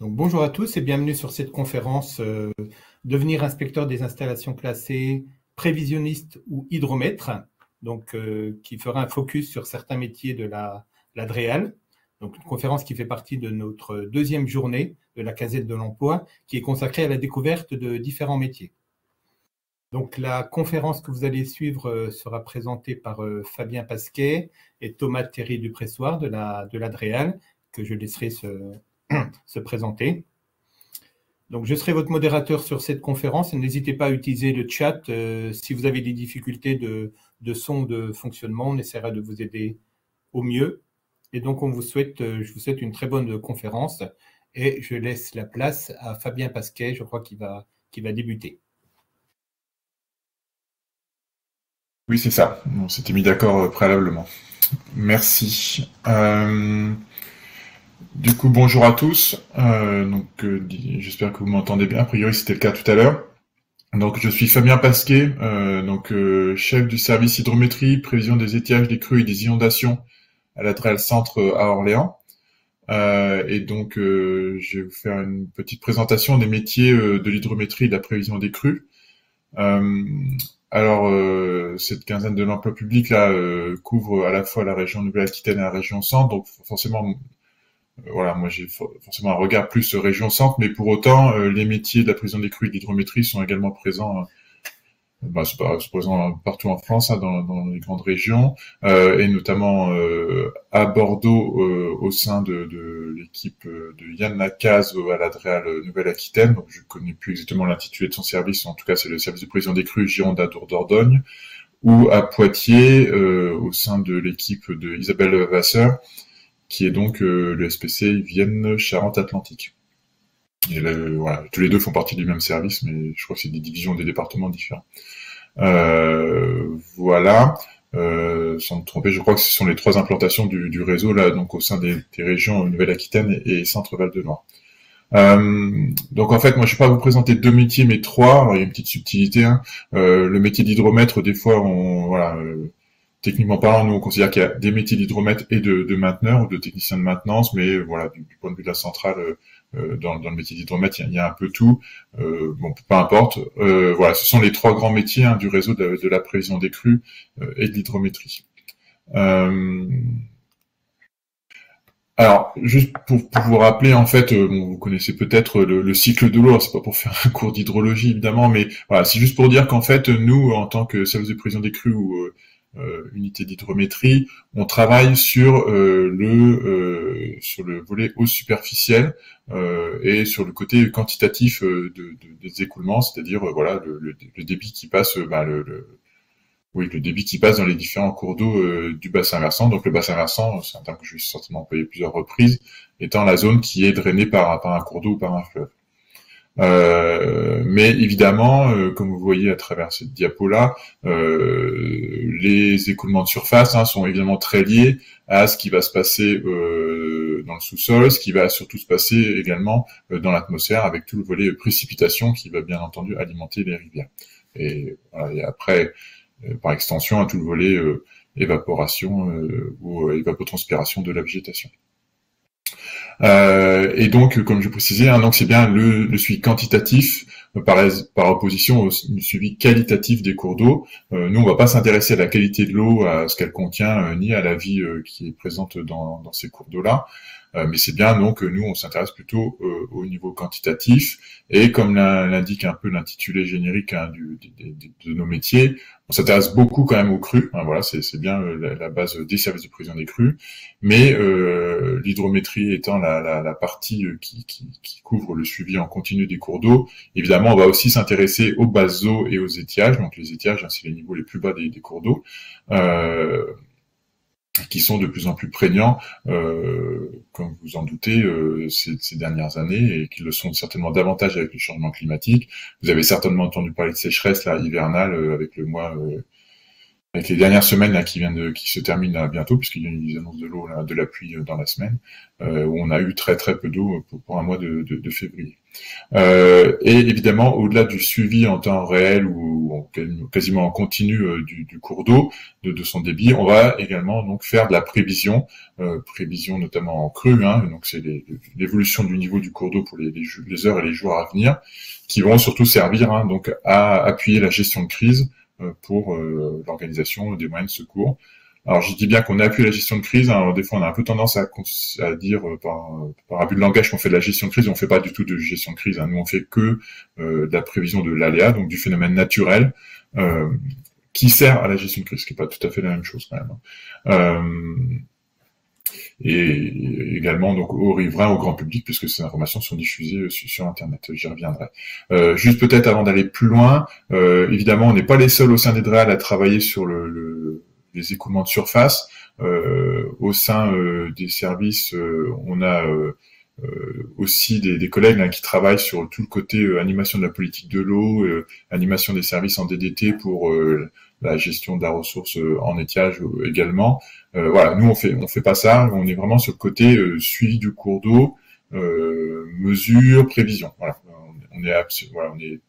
Donc, bonjour à tous et bienvenue sur cette conférence Devenir inspecteur des installations classées, prévisionniste ou hydromètre, donc qui fera un focus sur certains métiers de la DREAL. Donc, une conférence qui fait partie de notre deuxième journée de la casette de l'emploi, qui est consacrée à la découverte de différents métiers. Donc, la conférence que vous allez suivre sera présentée par Fabien Pasquet et Thomas Thierry Dupressoir de la DREAL, que je laisserai se présenter. Donc, je serai votre modérateur sur cette conférence. N'hésitez pas à utiliser le chat si vous avez des difficultés de son, de fonctionnement. On essaiera de vous aider au mieux. Et donc, je vous souhaite une très bonne conférence. Et je laisse la place à Fabien Pasquet, je crois qu'il va débuter. Oui, c'est ça. On s'était mis d'accord préalablement. Merci. Du coup, bonjour à tous. J'espère que vous m'entendez bien. A priori, c'était le cas tout à l'heure. Donc, je suis Fabien Pasquet, chef du service hydrométrie, prévision des étiages, des crues et des inondations à la DREAL Centre à Orléans. Je vais vous faire une petite présentation des métiers de l'hydrométrie et de la prévision des crues. Cette quinzaine de l'emploi public là couvre à la fois la région Nouvelle-Aquitaine et la région Centre, donc forcément, moi j'ai forcément un regard plus région Centre, mais pour autant, les métiers de la prévision des crues et de l'hydrométrie sont également présents. C'est présent partout en France, dans les grandes régions, et notamment à Bordeaux, au sein de l'équipe de Yann Lacaze à la DREAL Nouvelle-Aquitaine. Donc, je connais plus exactement l'intitulé de son service, en tout cas c'est le service de prévision des crues Gironde à Dordogne, ou à Poitiers, au sein de l'équipe de Isabelle Vasseur, qui est donc le SPC Vienne Charente-Atlantique. Et là, voilà, tous les deux font partie du même service, mais je crois que c'est des divisions des départements différents. Sans me tromper, je crois que ce sont les trois implantations du réseau là, donc au sein des régions Nouvelle-Aquitaine et Centre-Val de Loire. Donc en fait, moi je vais pas vous présenter deux métiers, mais trois. Alors, il y a une petite subtilité. Le métier d'hydromètre, des fois, techniquement parlant, nous on considère qu'il y a des métiers d'hydromètre et de mainteneur ou de technicien de maintenance, mais voilà, du point de vue de la centrale, dans le métier d'hydromètre, il y a un peu tout. Peu importe. Ce sont les trois grands métiers du réseau de la prévision des crues et de l'hydrométrie. Alors, juste pour vous rappeler, en fait, vous connaissez peut-être le cycle de l'eau. C'est pas pour faire un cours d'hydrologie évidemment, mais voilà, c'est juste pour dire qu'en fait, nous, en tant que service de prévision des crues ou unité d'hydrométrie, on travaille sur le volet eau superficielle et sur le côté quantitatif des écoulements, c'est-à-dire le débit qui passe, le débit qui passe dans les différents cours d'eau du bassin versant. Donc le bassin versant, c'est un terme que je vais certainement employer plusieurs reprises, étant la zone qui est drainée par un cours d'eau ou par un fleuve. Mais évidemment, comme vous voyez à travers cette diapo-là, les écoulements de surface sont évidemment très liés à ce qui va se passer dans le sous-sol, ce qui va surtout se passer également dans l'atmosphère, avec tout le volet précipitation qui va bien entendu alimenter les rivières. Et après, par extension, tout le volet évaporation ou évapotranspiration de la végétation. Et donc, comme je précisais, donc c'est bien le suivi quantitatif par opposition au suivi qualitatif des cours d'eau. Nous, on va pas s'intéresser à la qualité de l'eau, à ce qu'elle contient, ni à la vie qui est présente dans ces cours d'eau-là. Mais c'est bien donc nous, on s'intéresse plutôt au niveau quantitatif. Et comme l'indique un peu l'intitulé générique de nos métiers, on s'intéresse beaucoup quand même aux crues. Voilà, c'est bien la base des services de prévision des crues. Mais l'hydrométrie étant la partie qui couvre le suivi en continu des cours d'eau, évidemment, on va aussi s'intéresser aux bases d'eau et aux étiages. Donc les étiages, c'est les niveaux les plus bas des cours d'eau. Qui sont de plus en plus prégnants, comme vous en doutez, ces dernières années, et qui le sont certainement davantage avec le changement climatique. Vous avez certainement entendu parler de sécheresse là hivernale avec le mois avec les dernières semaines là, qui se terminent là, bientôt, puisqu'il y a une annonce de l'eau, de la pluie dans la semaine, où on a eu très très peu d'eau pour un mois de février. Et évidemment, au-delà du suivi en temps réel ou quasiment en continu du cours d'eau, de son débit, on va également donc faire de la prévision notamment en crue, hein, donc c'est l'évolution du niveau du cours d'eau pour les heures et les jours à venir, qui vont surtout servir hein, donc à appuyer la gestion de crise pour l'organisation des moyens de secours. Alors, je dis bien qu'on a appuyé la gestion de crise. Hein, alors, des fois, on a un peu tendance à dire par abus de langage qu'on fait de la gestion de crise. On fait pas du tout de gestion de crise. Hein. Nous, on fait que de la prévision de l'aléa, donc du phénomène naturel, qui sert à la gestion de crise, ce qui est pas tout à fait la même chose quand même. Et également donc aux riverains, au grand public, puisque ces informations sont diffusées sur Internet. J'y reviendrai. Juste peut-être avant d'aller plus loin, évidemment, on n'est pas les seuls au sein des DREAL à travailler sur les écoulements de surface. Au sein des services, on a aussi des collègues hein, qui travaillent sur tout le côté animation de la politique de l'eau, animation des services en DDT pour la gestion de la ressource en étiage également. Voilà, nous on fait pas ça, on est vraiment sur le côté suivi du cours d'eau, mesure, prévision. Voilà, on est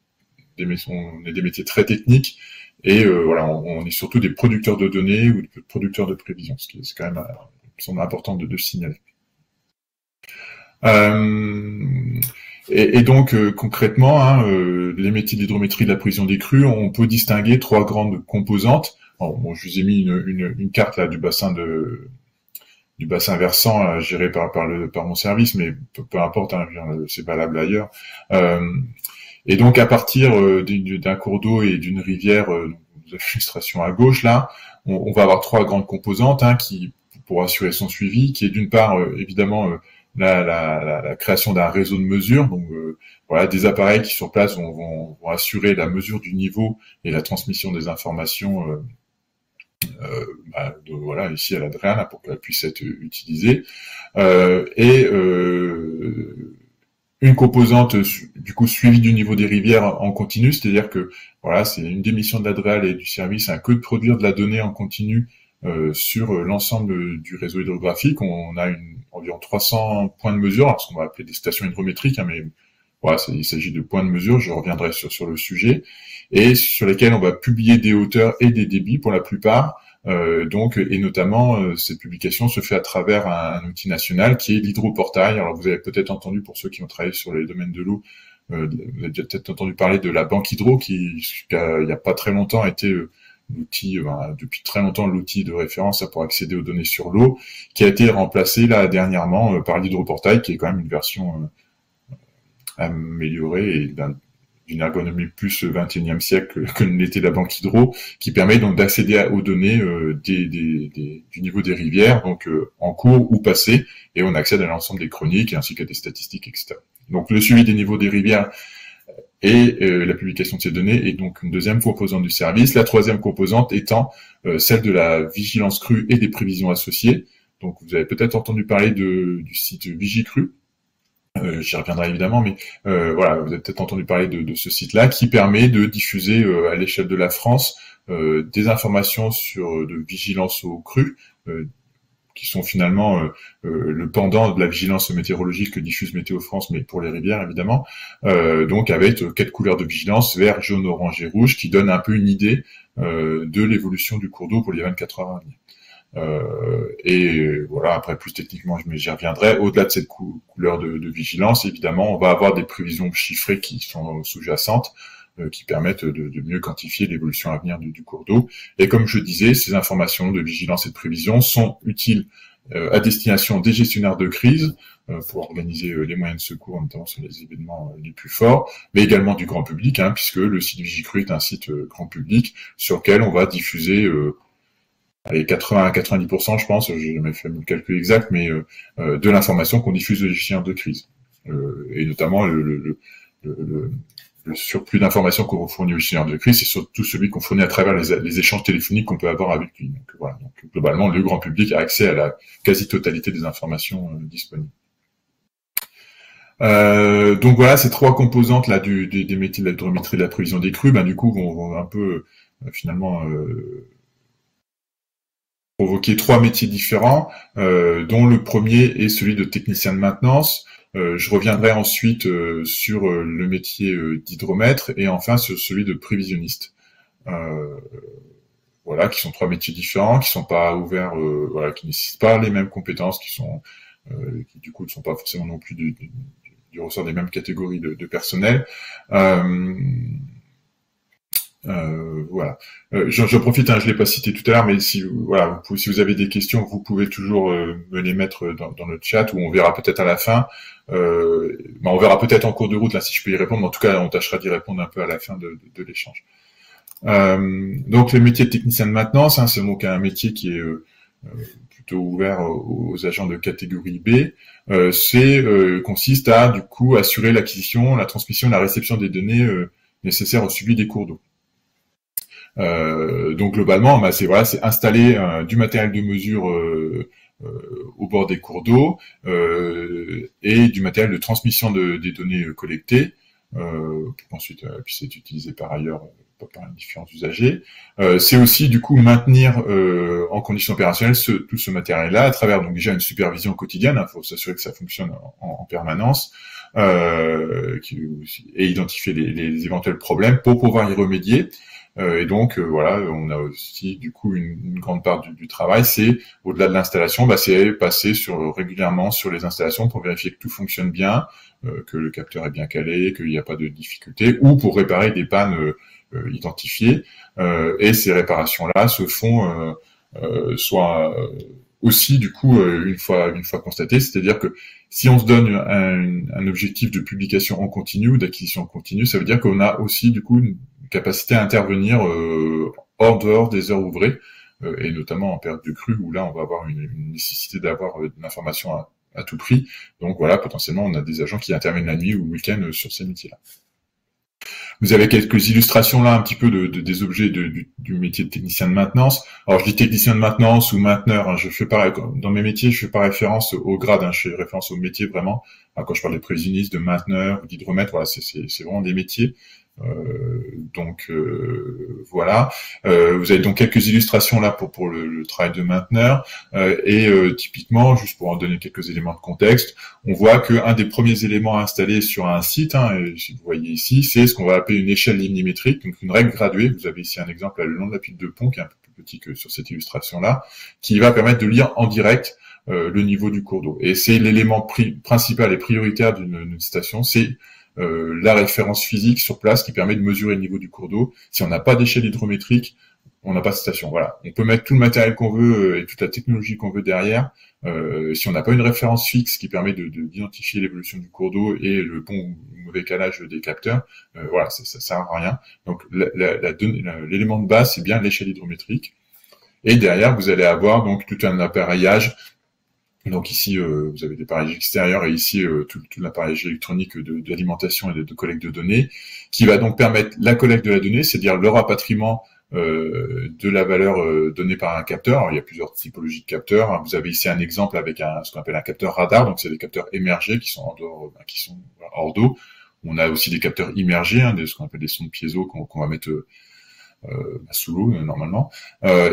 des métiers très techniques. Et voilà, on est surtout des producteurs de données ou des producteurs de prévisions, ce qui est quand même important de signaler. Et donc concrètement, hein, les métiers d'hydrométrie de la prévision des crues, on peut distinguer trois grandes composantes. Bon, je vous ai mis une carte là du bassin versant là, géré par mon service, mais peu importe, hein, c'est valable ailleurs. Et donc à partir d'un cours d'eau et d'une rivière, de l'illustration à gauche là, on va avoir trois grandes composantes hein, qui pour assurer son suivi, qui est d'une part évidemment la création d'un réseau de mesure, donc voilà des appareils qui sur place vont assurer la mesure du niveau et la transmission des informations. Voilà ici à la DREAL pour qu'elle puisse être utilisée une composante du coup suivie du niveau des rivières en continu, c'est-à-dire que voilà c'est une des missions de la DREAL et du service hein, que de produire de la donnée en continu sur l'ensemble du réseau hydrographique. On a environ 300 points de mesure, alors ce qu'on va appeler des stations hydrométriques, hein, mais voilà, il s'agit de points de mesure, je reviendrai sur le sujet, et sur lesquels on va publier des hauteurs et des débits pour la plupart. Et notamment cette publication se fait à travers un outil national qui est l'hydroportail. Alors vous avez peut-être entendu, pour ceux qui ont travaillé sur les domaines de l'eau, vous avez peut-être entendu parler de la banque hydro qui il y a pas très longtemps a été l'outil, depuis très longtemps l'outil de référence pour accéder aux données sur l'eau, qui a été remplacé là dernièrement par l'hydroportail, qui est quand même une version améliorée et d'une ergonomie plus 21e siècle que l'était la banque hydro, qui permet donc d'accéder aux données du niveau des rivières, donc en cours ou passé, et on accède à l'ensemble des chroniques ainsi qu'à des statistiques, etc. Donc le suivi des niveaux des rivières et la publication de ces données est donc une deuxième composante du service. La troisième composante étant celle de la vigilance crue et des prévisions associées. Donc vous avez peut-être entendu parler du site Vigicru. J'y reviendrai évidemment, mais voilà, vous avez peut-être entendu parler de ce site-là qui permet de diffuser à l'échelle de la France des informations de vigilance aux crues, qui sont finalement le pendant de la vigilance météorologique que diffuse Météo France, mais pour les rivières évidemment, donc avec 4 couleurs de vigilance, vert, jaune, orange et rouge, qui donnent un peu une idée de l'évolution du cours d'eau pour les 24 heures à venir. Et voilà, après plus techniquement, j'y reviendrai. Au-delà de cette couleur de vigilance, évidemment, on va avoir des prévisions chiffrées qui sont sous-jacentes, qui permettent de mieux quantifier l'évolution à venir du cours d'eau. Et comme je disais, ces informations de vigilance et de prévision sont utiles à destination des gestionnaires de crise pour organiser les moyens de secours, notamment sur les événements les plus forts, mais également du grand public, hein, puisque le site Vigicru est un site grand public sur lequel on va diffuser 80 à 90%, je pense, j'ai jamais fait le calcul exact, mais de l'information qu'on diffuse aux gestionnaires de crise, et notamment le surplus d'informations qu'on fournit aux gestionnaires de crise, c'est surtout celui qu'on fournit à travers les échanges téléphoniques qu'on peut avoir avec lui. Donc voilà, donc globalement, le grand public a accès à la quasi-totalité des informations disponibles. Donc voilà, ces trois composantes là des métiers de l'hydrométrie et de la prévision des crues, du coup, vont un peu finalement convoqué 3 métiers différents, dont le premier est celui de technicien de maintenance. Je reviendrai ensuite sur le métier d'hydromètre et enfin sur celui de prévisionniste. Voilà, qui sont 3 métiers différents, qui sont pas ouverts, voilà, qui nécessitent pas les mêmes compétences, qui du coup ne sont pas forcément non plus du ressort des mêmes catégories de personnel. Voilà. J'en profite, hein, je l'ai pas cité tout à l'heure, mais si vous avez des questions, vous pouvez toujours me les mettre dans le chat, ou on verra peut-être à la fin. On verra peut-être en cours de route là si je peux y répondre. Mais en tout cas, on tâchera d'y répondre un peu à la fin de l'échange. Donc le métier de technicien de maintenance, hein, c'est donc un métier qui est plutôt ouvert aux agents de catégorie B. Consiste à du coup assurer l'acquisition, la transmission, la réception des données nécessaires au suivi des cours d'eau. Donc globalement, c'est installer du matériel de mesure au bord des cours d'eau et du matériel de transmission des données collectées pour qu'ensuite puisse être utilisé par ailleurs par différents usagers. C'est aussi du coup maintenir en conditions opérationnelles tout ce matériel-là à travers donc déjà une supervision quotidienne. Il faut s'assurer que ça fonctionne en permanence et identifier les éventuels problèmes pour pouvoir y remédier. Et donc voilà, on a aussi du coup une grande part du travail, c'est au-delà de l'installation, c'est passer régulièrement sur les installations pour vérifier que tout fonctionne bien, que le capteur est bien calé, qu'il n'y a pas de difficultés, ou pour réparer des pannes identifiées. Et ces réparations-là se font soit aussi du coup une fois constatées, c'est-à-dire que si on se donne un objectif de publication en continu ou d'acquisition en continu, ça veut dire qu'on a aussi du coup une capacité à intervenir hors dehors des heures ouvrées, et notamment en période de crue où là on va avoir une nécessité d'avoir de l'information à tout prix. Donc voilà, potentiellement on a des agents qui interviennent la nuit ou le week-end sur ces métiers-là. Vous avez quelques illustrations là un petit peu des objets du métier de technicien de maintenance. Alors je dis technicien de maintenance ou mainteneur, hein, je fais pareil, dans mes métiers je fais pas référence au grade, hein, je fais référence au métier vraiment. Alors, quand je parle de prévisionniste, de mainteneur ou d'hydromètre, voilà, c'est vraiment des métiers. Voilà. Vous avez donc quelques illustrations là pour le travail de mainteneur et typiquement, juste pour en donner quelques éléments de contexte, on voit qu'un des premiers éléments installés sur un site, et si vous voyez ici, c'est ce qu'on va appeler une échelle lignimétrique, donc une règle graduée. Vous avez ici un exemple là, le long de la pile de pont qui est un peu plus petit que sur cette illustration là, qui va permettre de lire en direct le niveau du cours d'eau. Et c'est l'élément principal et prioritaire d'une station, c'est la référence physique sur place qui permet de mesurer le niveau du cours d'eau. Si on n'a pas d'échelle hydrométrique, on n'a pas de station. Voilà. On peut mettre tout le matériel qu'on veut et toute la technologie qu'on veut derrière. Si on n'a pas une référence fixe qui permet d'identifier l'évolution du cours d'eau et le bon ou mauvais calage des capteurs, voilà, ça sert à rien. Donc l'élément de base, c'est bien l'échelle hydrométrique. Et derrière, vous allez avoir donc tout un appareillage. Donc ici, vous avez des appareillages extérieurs et ici tout l'appareillage électronique d'alimentation et de collecte de données, qui va donc permettre la collecte de la donnée, c'est-à-dire le rapatriement de la valeur donnée par un capteur. Alors, il y a plusieurs typologies de capteurs. Vous avez ici un exemple avec ce qu'on appelle un capteur radar, donc c'est des capteurs émergés qui sont hors d'eau. On a aussi des capteurs immergés, ce qu'on appelle des sondes piézo qu'on va mettre sous l'eau normalement.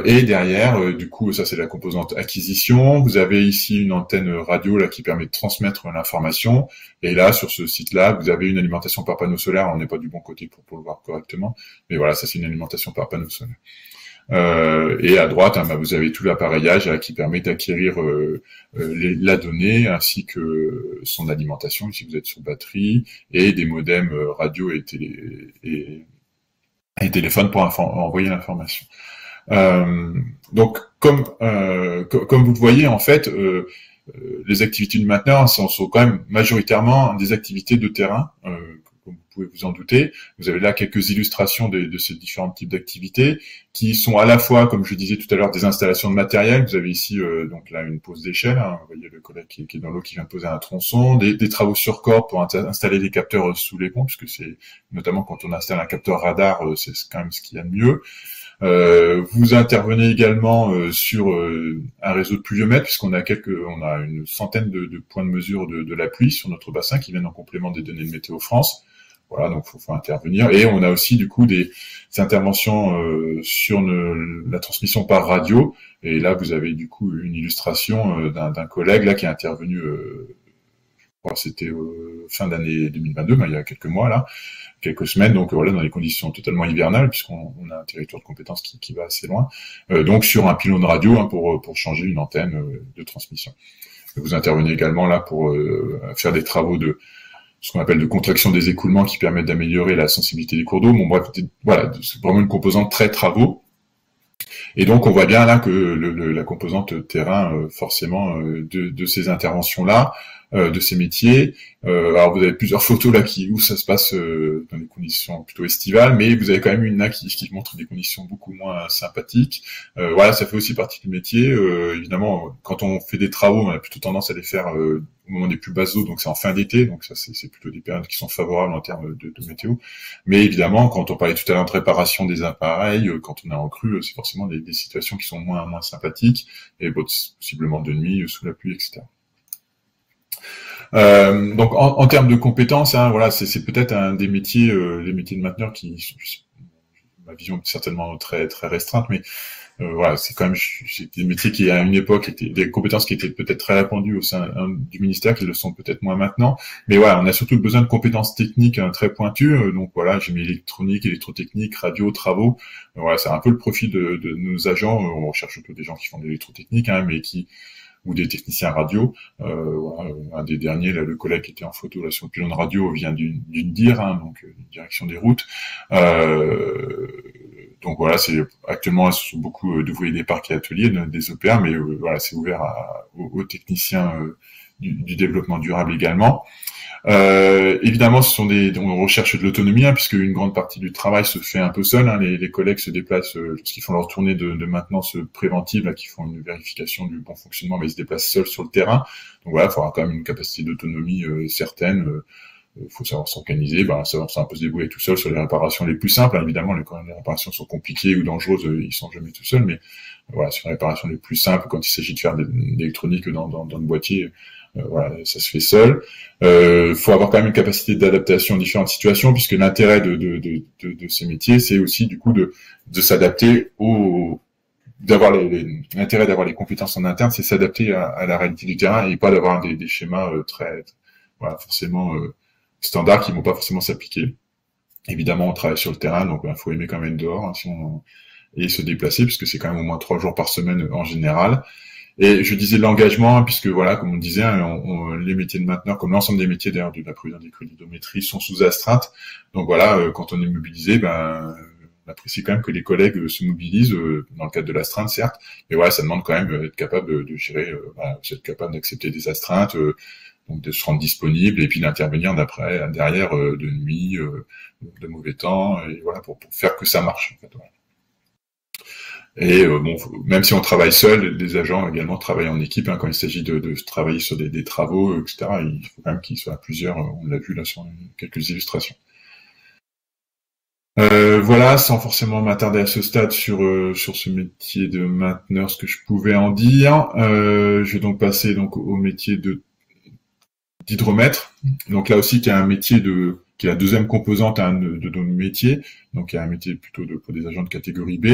Et derrière, du coup, ça c'est la composante acquisition. Vous avez ici une antenne radio là qui permet de transmettre l'information. Et là, sur ce site-là, vous avez une alimentation par panneau solaire. On n'est pas du bon côté pour le voir correctement, mais voilà, ça c'est une alimentation par panneau solaire. Et à droite, vous avez tout l'appareillage qui permet d'acquérir la donnée ainsi que son alimentation. Ici, vous êtes sur batterie et des modems radio et téléphone pour envoyer l'information. Donc, comme vous le voyez, en fait, les activités de maintenance sont quand même majoritairement des activités de terrain, comme vous pouvez vous en douter. Vous avez là quelques illustrations de ces différents types d'activités qui sont à la fois, comme je disais tout à l'heure, des installations de matériel. Vous avez ici donc là une pose d'échelle. Vous voyez le collègue qui est dans l'eau qui vient poser un tronçon, des travaux sur corde pour installer des capteurs sous les ponts, puisque c'est notamment quand on installe un capteur radar, c'est quand même ce qu'il y a de mieux. Vous intervenez également sur un réseau de pluviomètres, puisqu'on a une centaine de points de mesure de la pluie sur notre bassin qui viennent en complément des données de Météo France. voilà, donc faut intervenir. Et on a aussi du coup des interventions sur la transmission par radio. Et là, vous avez du coup une illustration d'un collègue là qui est intervenu. C'était fin d'année 2022, il y a quelques mois là, quelques semaines, donc voilà, dans des conditions totalement hivernales, puisqu'on a un territoire de compétence qui va assez loin, donc sur un pylône radio pour changer une antenne de transmission. Vous intervenez également là pour faire des travaux de ce qu'on appelle de contraction des écoulements qui permettent d'améliorer la sensibilité des cours d'eau. Bon bref, voilà, c'est vraiment une composante très travaux. Et donc on voit bien là que la composante terrain, forcément, de ces interventions-là, de ces métiers. Alors vous avez plusieurs photos là où ça se passe dans des conditions plutôt estivales, mais vous avez quand même une là qui montre des conditions beaucoup moins sympathiques. Voilà, ça fait aussi partie du métier. Évidemment, quand on fait des travaux, on a plutôt tendance à les faire au moment des plus basses eaux, donc c'est en fin d'été, donc ça c'est plutôt des périodes qui sont favorables en termes de météo. Mais évidemment, quand on parlait tout à l'heure de réparation des appareils, quand on est en crue, c'est forcément des situations qui sont moins sympathiques, et possiblement de nuit, sous la pluie, etc. Donc en termes de compétences, hein, voilà, c'est peut-être un des métiers, les métiers de mainteneur qui, ma vision est certainement très très restreinte, mais voilà, c'est quand même des métiers qui à une époque étaient des compétences qui étaient peut-être très répandues au sein du ministère, qui le sont peut-être moins maintenant. Mais voilà, on a surtout besoin de compétences techniques très pointues. Donc voilà, j'ai mis électronique, électrotechnique, radio, travaux. Voilà, c'est un peu le profil de nos agents. On recherche surtout des gens qui font de l'électrotechnique, hein, mais ou des techniciens radio. Voilà, un des derniers, là, le collègue qui était en photo là sur le pylône radio vient d'une DIR, hein, donc direction des routes. Donc voilà, c'est actuellement ce sont beaucoup d'ouvriers des parcs et ateliers, des OPA, mais voilà, c'est ouvert aux techniciens du développement durable également. Évidemment, on recherche de l'autonomie, hein, puisque une grande partie du travail se fait un peu seul. Hein, les collègues se déplacent lorsqu'ils font leur tournée de maintenance préventive, là, qui font une vérification du bon fonctionnement, mais ils se déplacent seuls sur le terrain. Donc voilà, il faudra quand même une capacité d'autonomie certaine. Faut savoir s'organiser, savoir un peu se débrouiller tout seul sur les réparations les plus simples. Hein, évidemment, quand les réparations sont compliquées ou dangereuses, ils sont jamais tout seuls, mais voilà, sur les réparations les plus simples, quand il s'agit de faire de l'électronique dans le boîtier, voilà, ça se fait seul. Faut avoir quand même une capacité d'adaptation à différentes situations, puisque l'intérêt de ces métiers, c'est aussi du coup de s'adapter l'intérêt d'avoir les compétences en interne, c'est s'adapter à la réalité du terrain et pas d'avoir des schémas très voilà, forcément standards qui vont pas forcément s'appliquer. Évidemment, on travaille sur le terrain, donc il faut aimer quand même être dehors, hein, et se déplacer, puisque c'est quand même au moins 3 jours par semaine en général. Et je disais l'engagement, puisque voilà, comme on disait, les métiers de mainteneur, comme l'ensemble des métiers d'ailleurs de la prévision des crues d'hydrométrie, sont sous astreinte. Donc voilà, quand on est mobilisé, on apprécie quand même que les collègues se mobilisent dans le cadre de l'astreinte, certes, mais voilà, ça demande quand même d'être capable de gérer, être capable d'accepter des astreintes, donc de se rendre disponible et puis d'intervenir derrière de nuit, de mauvais temps, et voilà pour faire que ça marche. En fait, voilà. Et même si on travaille seul, les agents également travaillent en équipe, hein, quand il s'agit de travailler sur des travaux, etc. Il faut quand même qu'ils soient à plusieurs. On l'a vu là sur quelques illustrations. Voilà, sans forcément m'attarder à ce stade sur ce métier de mainteneur, ce que je pouvais en dire. Je vais donc passer au métier d'hydromètre. Donc là aussi, qui est un métier qui est la deuxième composante de nos métiers. Donc il y a un métier plutôt pour des agents de catégorie B.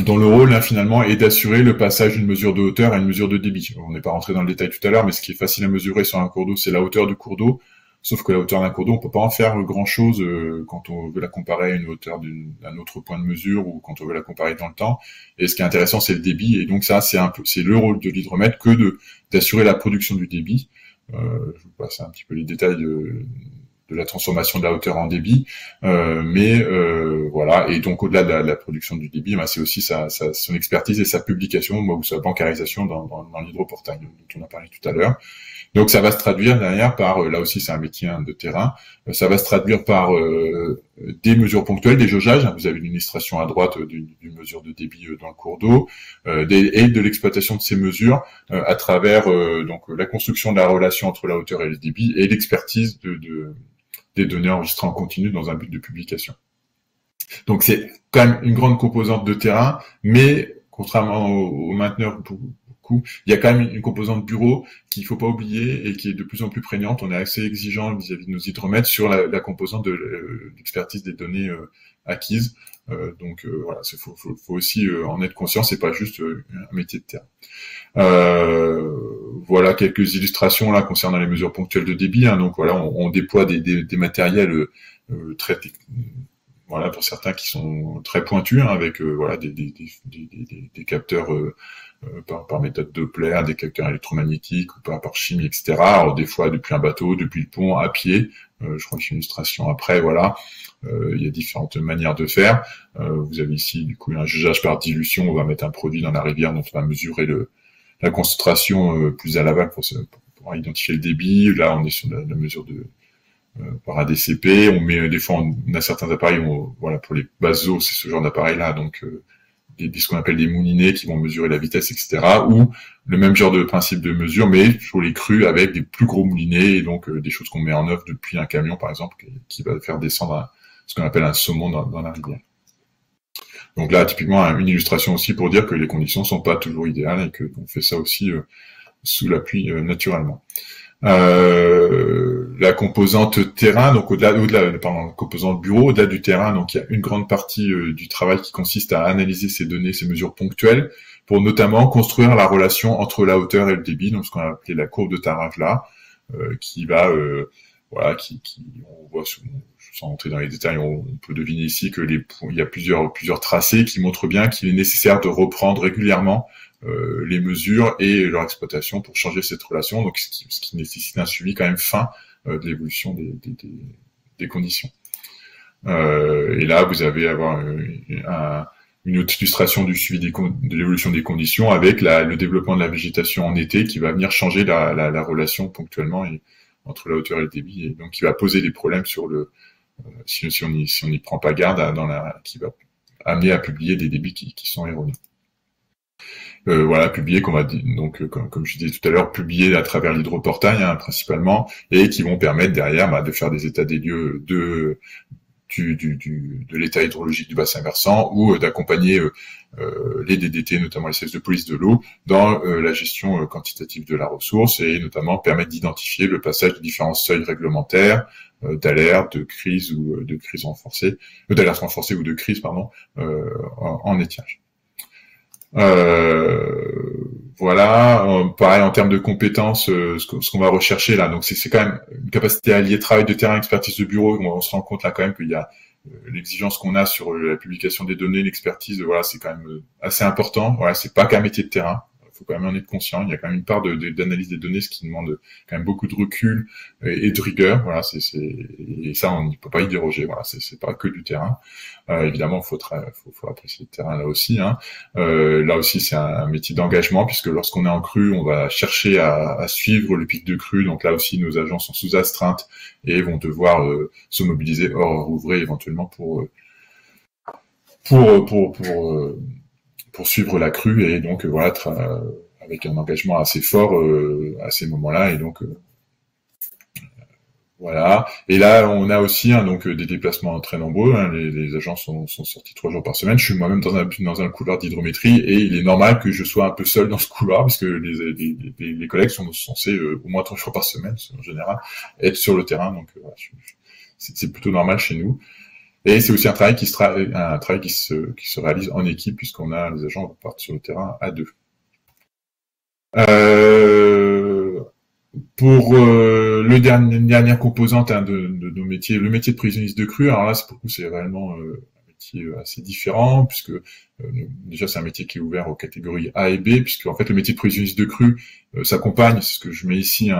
Dont le rôle là, finalement est d'assurer le passage d'une mesure de hauteur à une mesure de débit. On n'est pas rentré dans le détail tout à l'heure, mais ce qui est facile à mesurer sur un cours d'eau, c'est la hauteur du cours d'eau. Sauf que la hauteur d'un cours d'eau, on peut pas en faire grand-chose quand on veut la comparer à une hauteur d'un autre point de mesure ou quand on veut la comparer dans le temps. Et ce qui est intéressant, c'est le débit. Et donc ça, c'est le rôle de l'hydromètre que d'assurer la production du débit. Je vous passe un petit peu les détails de la transformation de la hauteur en débit, mais voilà. Et donc au-delà de la production du débit, c'est aussi son expertise et sa publication, ou sa bancarisation dans l'hydroportail dont on a parlé tout à l'heure. Donc ça va se traduire derrière par, là aussi c'est un métier de terrain, ça va se traduire par des mesures ponctuelles, des jaugeages. Vous avez l'illustration à droite d'une mesure de débit dans le cours d'eau, et de l'exploitation de ces mesures à travers la construction de la relation entre la hauteur et le débit et l'expertise des données enregistrées en continu dans un but de publication. Donc c'est quand même une grande composante de terrain, mais contrairement aux mainteneurs coup, il y a quand même une composante bureau qu'il faut pas oublier et qui est de plus en plus prégnante. On est assez exigeant vis-à-vis de nos hydromètres sur la composante de l'expertise des données acquises. Donc voilà, faut aussi en être conscient. C'est pas juste un métier de terrain. Voilà quelques illustrations là concernant les mesures ponctuelles de débit. Hein. Donc voilà, on déploie des matériels très voilà, pour certains qui sont très pointus, hein, avec voilà des capteurs par méthode Doppler, des capteurs électromagnétiques ou par chimie, etc. Alors des fois depuis un bateau, depuis le pont, à pied. Je crois que j'ai une illustration après. Voilà, il y a différentes manières de faire. Vous avez ici du coup un jugeage par dilution. On va mettre un produit dans la rivière dont on va mesurer la concentration plus à l'aval pour identifier le débit. Là, on est sur la mesure par ADCP. On met des fois on a certains appareils, voilà, pour les bases eaux, c'est ce genre d'appareil là, donc ce qu'on appelle des moulinets qui vont mesurer la vitesse, etc. Ou le même genre de principe de mesure, mais sur les crues avec des plus gros moulinets, et donc des choses qu'on met en œuvre depuis un camion par exemple, qui va faire descendre ce qu'on appelle un saumon dans la rivière. Donc là, typiquement, une illustration aussi pour dire que les conditions sont pas toujours idéales et que on fait ça aussi sous la pluie naturellement. La composante terrain, donc la composante bureau, au-delà du terrain, donc il y a une grande partie du travail qui consiste à analyser ces données, ces mesures ponctuelles, pour notamment construire la relation entre la hauteur et le débit, donc ce qu'on a appelé la courbe de tarage là, qui va, voilà, on voit sans entrer dans les détails, on peut deviner ici que il y a plusieurs tracés qui montrent bien qu'il est nécessaire de reprendre régulièrement les mesures et leur exploitation pour changer cette relation, donc ce qui nécessite un suivi quand même fin de l'évolution des conditions. Et là, vous allez avoir une autre illustration du suivi de l'évolution des conditions avec le développement de la végétation en été qui va venir changer la relation ponctuellement entre la hauteur et le débit, et donc qui va poser des problèmes sur si on n'y prend pas garde qui va amener à publier des débits qui sont erronés. Voilà, publier qu'on va donc comme je disais tout à l'heure, publier à travers l'hydroportail principalement, et qui vont permettre derrière de faire des états des lieux de l'état hydrologique du bassin versant, ou d'accompagner les DDT, notamment les services de police de l'eau, dans la gestion quantitative de la ressource, et notamment permettre d'identifier le passage de différents seuils réglementaires d'alerte, de crise ou de crise renforcée, d'alerte renforcée ou de crise, pardon, en étiage. Voilà, pareil en termes de compétences, ce qu'on va rechercher là, donc c'est quand même une capacité à allier travail de terrain, expertise de bureau. On se rend compte là quand même qu'il y a l'exigence qu'on a sur la publication des données, l'expertise, voilà, c'est quand même assez important. Voilà, c'est pas qu'un métier de terrain. Faut quand même en être conscient. Il y a quand même une part d'analyse des données, ce qui demande quand même beaucoup de recul et de rigueur. Voilà, et ça, on ne peut pas y déroger. Voilà, c'est pas que du terrain. Évidemment, faut apprécier le terrain là aussi. Là aussi, c'est un métier d'engagement, puisque lorsqu'on est en crue, on va chercher à suivre le pic de crue. Donc là aussi, nos agents sont sous astreinte et vont devoir se mobiliser hors ouvré éventuellement pour suivre la crue, et donc voilà, avec un engagement assez fort à ces moments-là, et donc voilà. Et là, on a aussi donc des déplacements très nombreux. Les agents sont sortis 3 jours par semaine. Je suis moi-même dans un couloir d'hydrométrie, et il est normal que je sois un peu seul dans ce couloir, parce que les collègues sont censés au moins 3 jours par semaine, en général, être sur le terrain. Donc voilà, c'est plutôt normal chez nous. Et c'est aussi un travail qui se réalise en équipe, puisqu'on a les agents qui partent sur le terrain à 2. Pour dernière composante de nos métiers, le métier de prévisionniste de crue. Alors là, c'est réellement un métier assez différent, puisque déjà c'est un métier qui est ouvert aux catégories A et B, puisque en fait le métier de prévisionniste de crue s'accompagne, c'est ce que je mets ici,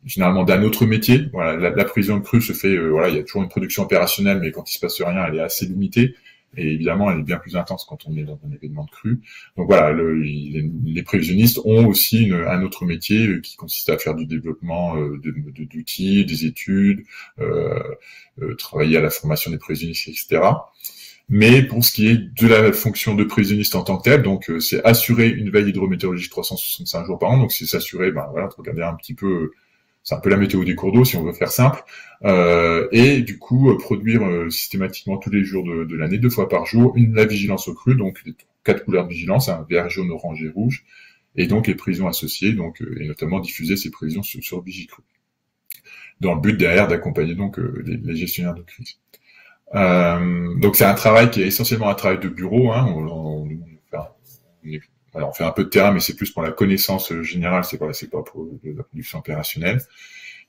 généralement d'un autre métier. Voilà, la prévision de crue se fait, voilà, il y a toujours une production opérationnelle, mais quand il se passe rien, elle est assez limitée. Et évidemment, elle est bien plus intense quand on est dans un événement de crue. Donc voilà, les prévisionnistes ont aussi un autre métier qui consiste à faire du développement d'outils, des études, travailler à la formation des prévisionnistes, etc. Mais pour ce qui est de la fonction de prévisionniste en tant que telle, donc c'est assurer une veille hydrométéorologique 365 jours par an. Donc c'est s'assurer, voilà, de regarder un petit peu. C'est un peu la météo des cours d'eau, si on veut faire simple, et du coup produire systématiquement tous les jours de l'année, 2 fois par jour, la vigilance aux crues, donc 4 couleurs de vigilance, hein, vert, jaune, orange et rouge, et donc les prévisions associées, donc et notamment diffuser ces prévisions sur Vigicru, dans le but derrière d'accompagner donc les gestionnaires de crise. Donc c'est un travail qui est essentiellement un travail de bureau, hein, on fait un peu de terrain, mais c'est plus pour la connaissance générale, c'est pas pour la production opérationnelle.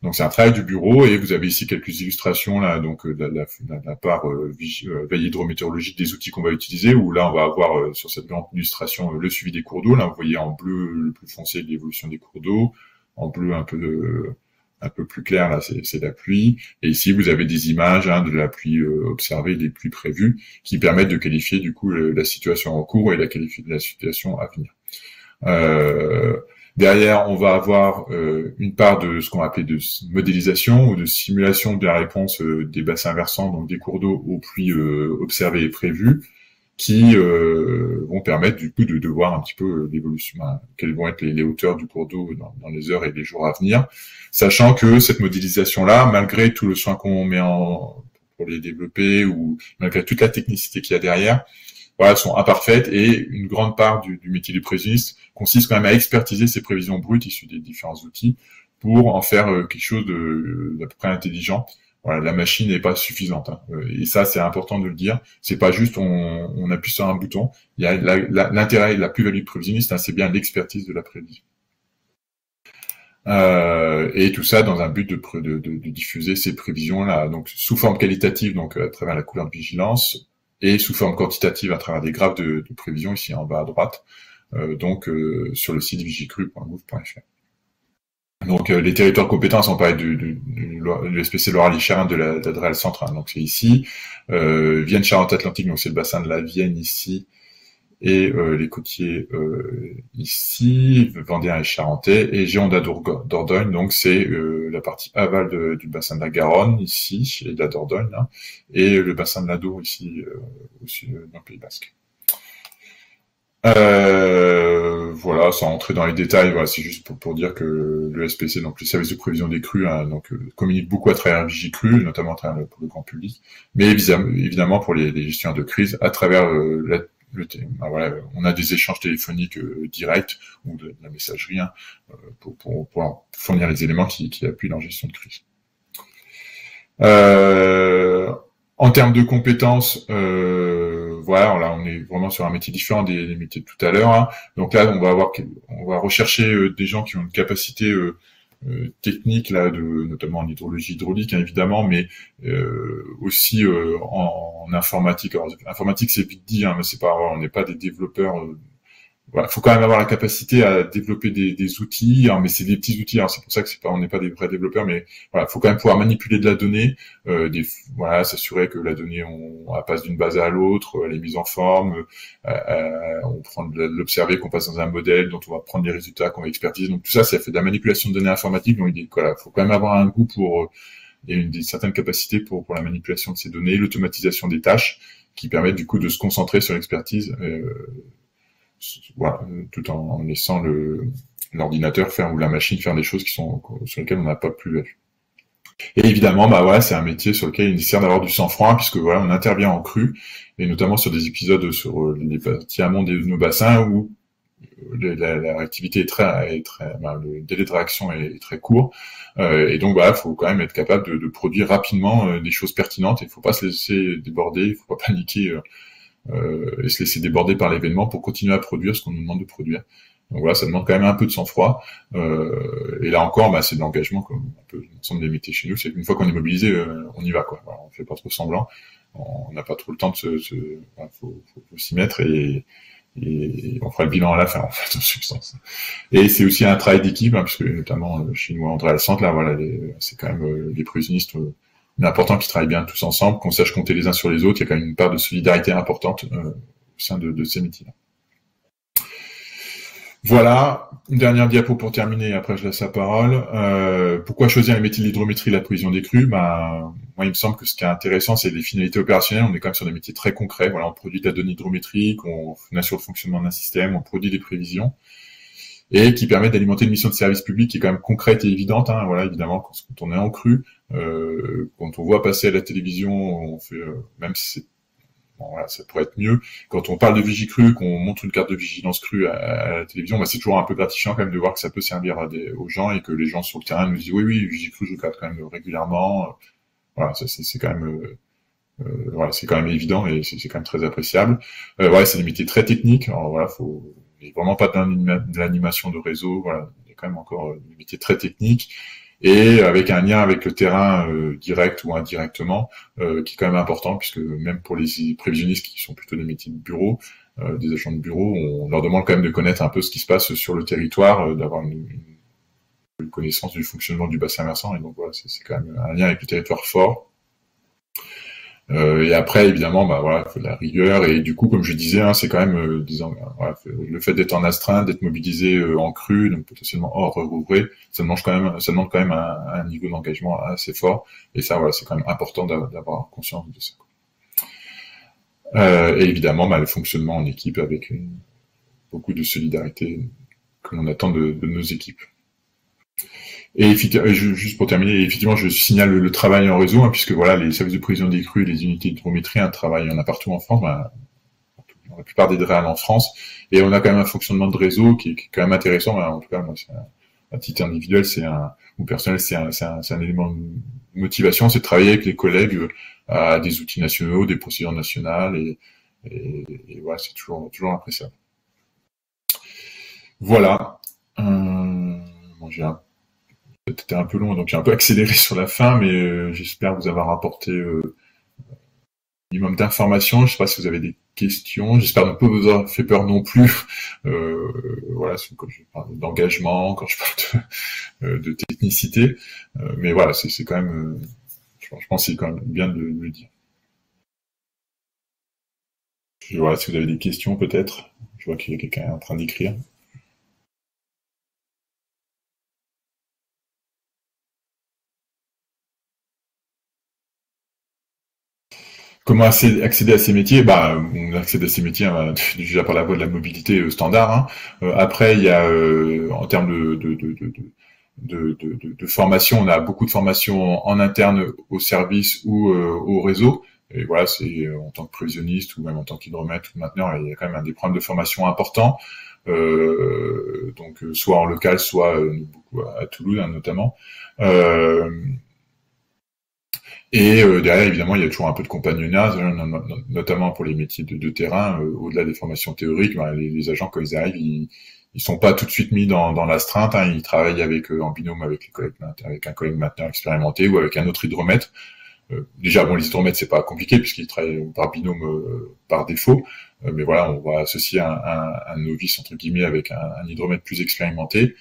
Donc c'est un travail du bureau, et vous avez ici quelques illustrations là, donc de la part veille hydrométéorologique des outils qu'on va utiliser, où là on va avoir sur cette grande illustration le suivi des cours d'eau. Là vous voyez en bleu le plus foncé l'évolution des cours d'eau, en bleu un peu plus clair là c'est la pluie, et ici vous avez des images de la pluie observée, des pluies prévues, qui permettent de qualifier du coup la situation en cours et la qualifier de la situation à venir. Derrière, on va avoir une part de ce qu'on va appeler de modélisation ou de simulation de la réponse des bassins versants, donc des cours d'eau aux pluies observées et prévues, qui vont permettre du coup de voir un petit peu l'évolution, quelles vont être les hauteurs du cours d'eau dans les heures et les jours à venir, sachant que cette modélisation-là, malgré tout le soin qu'on met pour les développer, ou malgré toute la technicité qu'il y a derrière, voilà, sont imparfaites, et une grande part du métier du prévisionniste consiste quand même à expertiser ces prévisions brutes issues des différents outils pour en faire quelque chose d'à peu près intelligent. Voilà, la machine n'est pas suffisante, hein. Et ça c'est important de le dire. C'est pas juste on appuie sur un bouton. Il y a l'intérêt et la plus-value du prévisionniste, hein, c'est bien l'expertise de la prévision. Et tout ça dans un but de diffuser ces prévisions-là, donc sous forme qualitative, donc à travers la couleur de vigilance, et sous forme quantitative à travers des graphes de prévision ici en bas à droite, sur le site vigicru.gouv.fr. Donc les territoires de compétences, on parlait du SPC Loire-Lichard de la DREL Centre, hein, donc c'est ici, Vienne Charente-Atlantique, donc c'est le bassin de la Vienne ici, et les côtiers ici, Vendéen et Charentais, et Gironde Dordogne, donc c'est la partie aval du bassin de la Garonne ici, et de la Dordogne, hein, et le bassin de l'Adour ici, aussi dans le Pays Basque. Voilà, sans entrer dans les détails, voilà, c'est juste pour dire que le SPC, donc le service de prévision des crues, hein, donc communique beaucoup à travers Vigicru, notamment pour le grand public, mais évidemment pour les gestionnaires de crise à travers voilà, on a des échanges téléphoniques directs ou de la messagerie, hein, pour fournir les éléments qui appuient leur gestion de crise. En termes de compétences, voilà, là on est vraiment sur un métier différent des métiers de tout à l'heure, hein. Donc là on va rechercher des gens qui ont une capacité technique là, notamment en hydrologie hydraulique, hein, évidemment, mais aussi en informatique. Alors, informatique c'est vite dit, hein, mais c'est pas, on n'est pas des développeurs. Voilà, faut quand même avoir la capacité à développer des outils, hein, mais c'est des petits outils, hein, c'est pour ça que on n'est pas des vrais développeurs, mais voilà, faut quand même pouvoir manipuler de la donnée, voilà, s'assurer que la donnée elle passe d'une base à l'autre, elle est mise en forme, on prend de l'observer, qu'on passe dans un modèle dont on va prendre les résultats, qu'on va expertiser. Donc tout ça, ça fait de la manipulation de données informatiques. Donc voilà, faut quand même avoir un goût pour et une certaine capacité pour la manipulation de ces données, l'automatisation des tâches, qui permettent du coup de se concentrer sur l'expertise. Voilà, tout en laissant l'ordinateur faire ou la machine faire des choses sur lesquelles on n'a pas plus. Et évidemment, bah voilà, c'est un métier sur lequel il est nécessaire d'avoir du sang-froid, puisque voilà, on intervient en crue, et notamment sur des épisodes sur les parties amont de nos bassins où la réactivité le délai de réaction est très court, et donc bah faut quand même être capable de produire rapidement des choses pertinentes. Il faut pas se laisser déborder, il faut pas paniquer. Et se laisser déborder par l'événement pour continuer à produire ce qu'on nous demande de produire. Donc voilà, ça demande quand même un peu de sang-froid. Et là encore, bah, c'est de l'engagement, comme un peu l'ensemble des métiers chez nous. C'est qu'une fois qu'on est mobilisé, on y va, quoi. Voilà, on fait pas trop semblant. On n'a pas trop le temps de faut s'y mettre, et on fera le bilan à la fin, en fait, en substance. Et c'est aussi un travail d'équipe, hein, puisque notamment chez nous à André-Alessandre, là, voilà, c'est quand même les prévisionnistes. Il est important qu'ils travaillent bien tous ensemble, qu'on sache compter les uns sur les autres. Il y a quand même une part de solidarité importante au sein de ces métiers-là. Voilà, une dernière diapo pour terminer, après je laisse la parole. Pourquoi choisir les métiers de l'hydrométrie et la prévision des crues? Moi, il me semble que ce qui est intéressant, c'est les finalités opérationnelles. On est quand même sur des métiers très concrets. Voilà, on produit de la donnée hydrométrique, on assure le fonctionnement d'un système, on produit des prévisions, et qui permettent d'alimenter une mission de service public qui est quand même concrète et évidente, hein. Voilà, évidemment, quand on est en crue, quand on voit passer à la télévision, on fait, même si bon, voilà, ça pourrait être mieux. Quand on parle de Vigicru, qu'on montre une carte de vigilance crue à la télévision, bah, c'est toujours un peu gratifiant quand même de voir que ça peut servir aux gens et que les gens sur le terrain nous disent oui, Vigicru, je regarde quand même régulièrement. Voilà, ça c'est quand même voilà, c'est quand même évident et c'est quand même très appréciable. Ouais, c'est des métiers très techniques. Alors voilà, il n'y a vraiment pas de l'animation de réseau. Voilà, il y a quand même encore des métiers très techniques et avec un lien avec le terrain direct ou indirectement, qui est quand même important puisque même pour les prévisionnistes qui sont plutôt des métiers de bureau, des agents de bureau, on leur demande quand même de connaître un peu ce qui se passe sur le territoire, d'avoir une connaissance du fonctionnement du bassin versant. Et donc voilà, c'est quand même un lien avec le territoire fort. Et après, évidemment, bah voilà, il faut de la rigueur. Et du coup, comme je disais, hein, c'est quand même, voilà, le fait d'être en astreinte, d'être mobilisé en crue, donc potentiellement hors rouvré, ça demande quand même un niveau d'engagement assez fort. Et ça, voilà, c'est quand même important d'avoir conscience de ça. Et évidemment, bah, le fonctionnement en équipe avec beaucoup de solidarité que l'on attend de nos équipes. Et juste pour terminer, effectivement, je signale le travail en réseau, hein, puisque voilà, les services de prévision des crues, les unités d'hydrométrie, un travail, il y en a partout en France, ben, dans la plupart des DREAL en France, et on a quand même un fonctionnement de réseau qui est quand même intéressant. Ben, en tout cas, moi, à titre individuel, ou personnel, c'est un élément de motivation, c'est de travailler avec les collègues à des outils nationaux, des procédures nationales, et voilà, c'est toujours appréciable. Voilà. Bon, c'était un peu long, donc j'ai un peu accéléré sur la fin, mais j'espère vous avoir apporté un minimum d'informations. Je ne sais pas si vous avez des questions. J'espère ne pas vous avoir fait peur non plus. Voilà, quand je parle d'engagement, quand je parle de technicité. Mais voilà, c'est quand même, je pense que c'est quand même bien de le dire. Voilà, si vous avez des questions peut-être. Je vois qu'il y a quelqu'un en train d'écrire. Comment accéder à ces métiers? Bah, on accède à ces métiers hein, déjà par la voie de la mobilité standard. Hein. Après, il y a en termes de formation, on a beaucoup de formations en interne au service ou au réseau. Et voilà, c'est en tant que prévisionniste ou même en tant qu'hydromètre ou mainteneur, il y a quand même des programmes de formation importants. Donc soit en local, soit beaucoup à Toulouse hein, notamment. Et derrière, évidemment, il y a toujours un peu de compagnonnage, notamment pour les métiers de terrain. Au-delà des formations théoriques, ben, les agents, quand ils arrivent, ils sont pas tout de suite mis dans l'astreinte. Hein, ils travaillent en binôme avec les collègues, avec un collègue mainteneur expérimenté ou avec un autre hydromètre. Déjà, bon, les hydromètres, c'est pas compliqué puisqu'ils travaillent par binôme par défaut. Mais voilà, on va associer un novice entre guillemets avec un hydromètre plus expérimenté.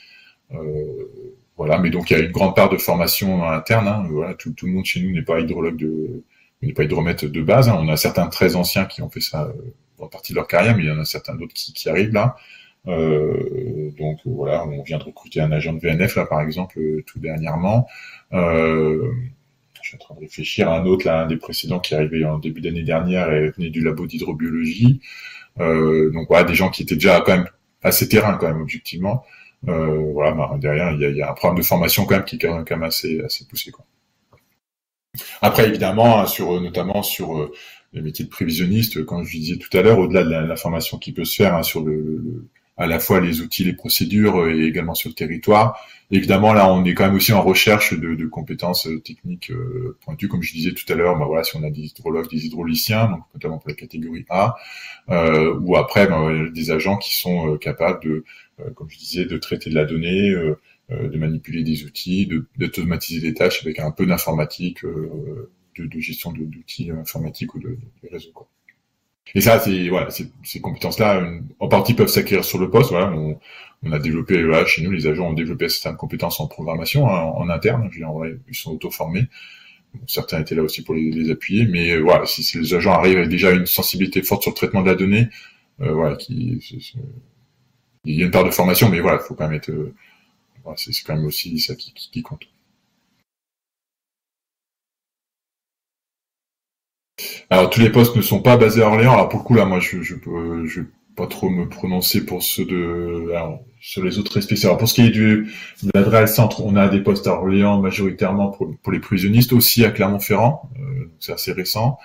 Voilà, mais donc il y a une grande part de formation interne. Hein, voilà, tout le monde chez nous n'est pas n'est pas hydromètre de base. Hein. On a certains très anciens qui ont fait ça dans partie de leur carrière, mais il y en a certains d'autres qui arrivent là. Donc voilà, on vient de recruter un agent de VNF là par exemple tout dernièrement. Je suis en train de réfléchir à un autre là, un des précédents qui est arrivé en début d'année dernière et venait du labo d'hydrobiologie. Donc voilà, des gens qui étaient déjà quand même assez terrain quand même objectivement. Voilà, bah, derrière il y a un programme de formation quand même qui est quand même assez poussé quoi. Après évidemment notamment sur les métiers de prévisionniste, comme je disais tout à l'heure, au-delà de la formation qui peut se faire hein, sur à la fois les outils, les procédures et également sur le territoire. Évidemment, là, on est quand même aussi en recherche de compétences techniques pointues, comme je disais tout à l'heure. Bah voilà, si on a des hydrologues, des hydrauliciens, donc notamment pour la catégorie A, ou après des agents qui sont capables comme je disais, de traiter de la donnée, de manipuler des outils, d'automatiser des tâches avec un peu d'informatique, de gestion d'outils informatiques ou de réseaux, quoi. Et ça, ces compétences-là, en partie peuvent s'acquérir sur le poste. Voilà, on a développé, voilà, chez nous, les agents ont développé certaines compétences en programmation hein, en interne. Ils sont auto-formés. Bon, certains étaient là aussi pour les appuyer, mais voilà, si les agents arrivent avec déjà une sensibilité forte sur le traitement de la donnée, voilà, il y a une part de formation, mais voilà, il faut quand même être, voilà, c'est quand même aussi ça qui compte. Alors tous les postes ne sont pas basés à Orléans. Alors pour le coup là, moi je vais pas trop me prononcer pour sur les autres spécialistes. Alors pour ce qui est de l'Adréal Centre, on a des postes à Orléans majoritairement pour les prévisionnistes, aussi à Clermont-Ferrand, c'est assez récent.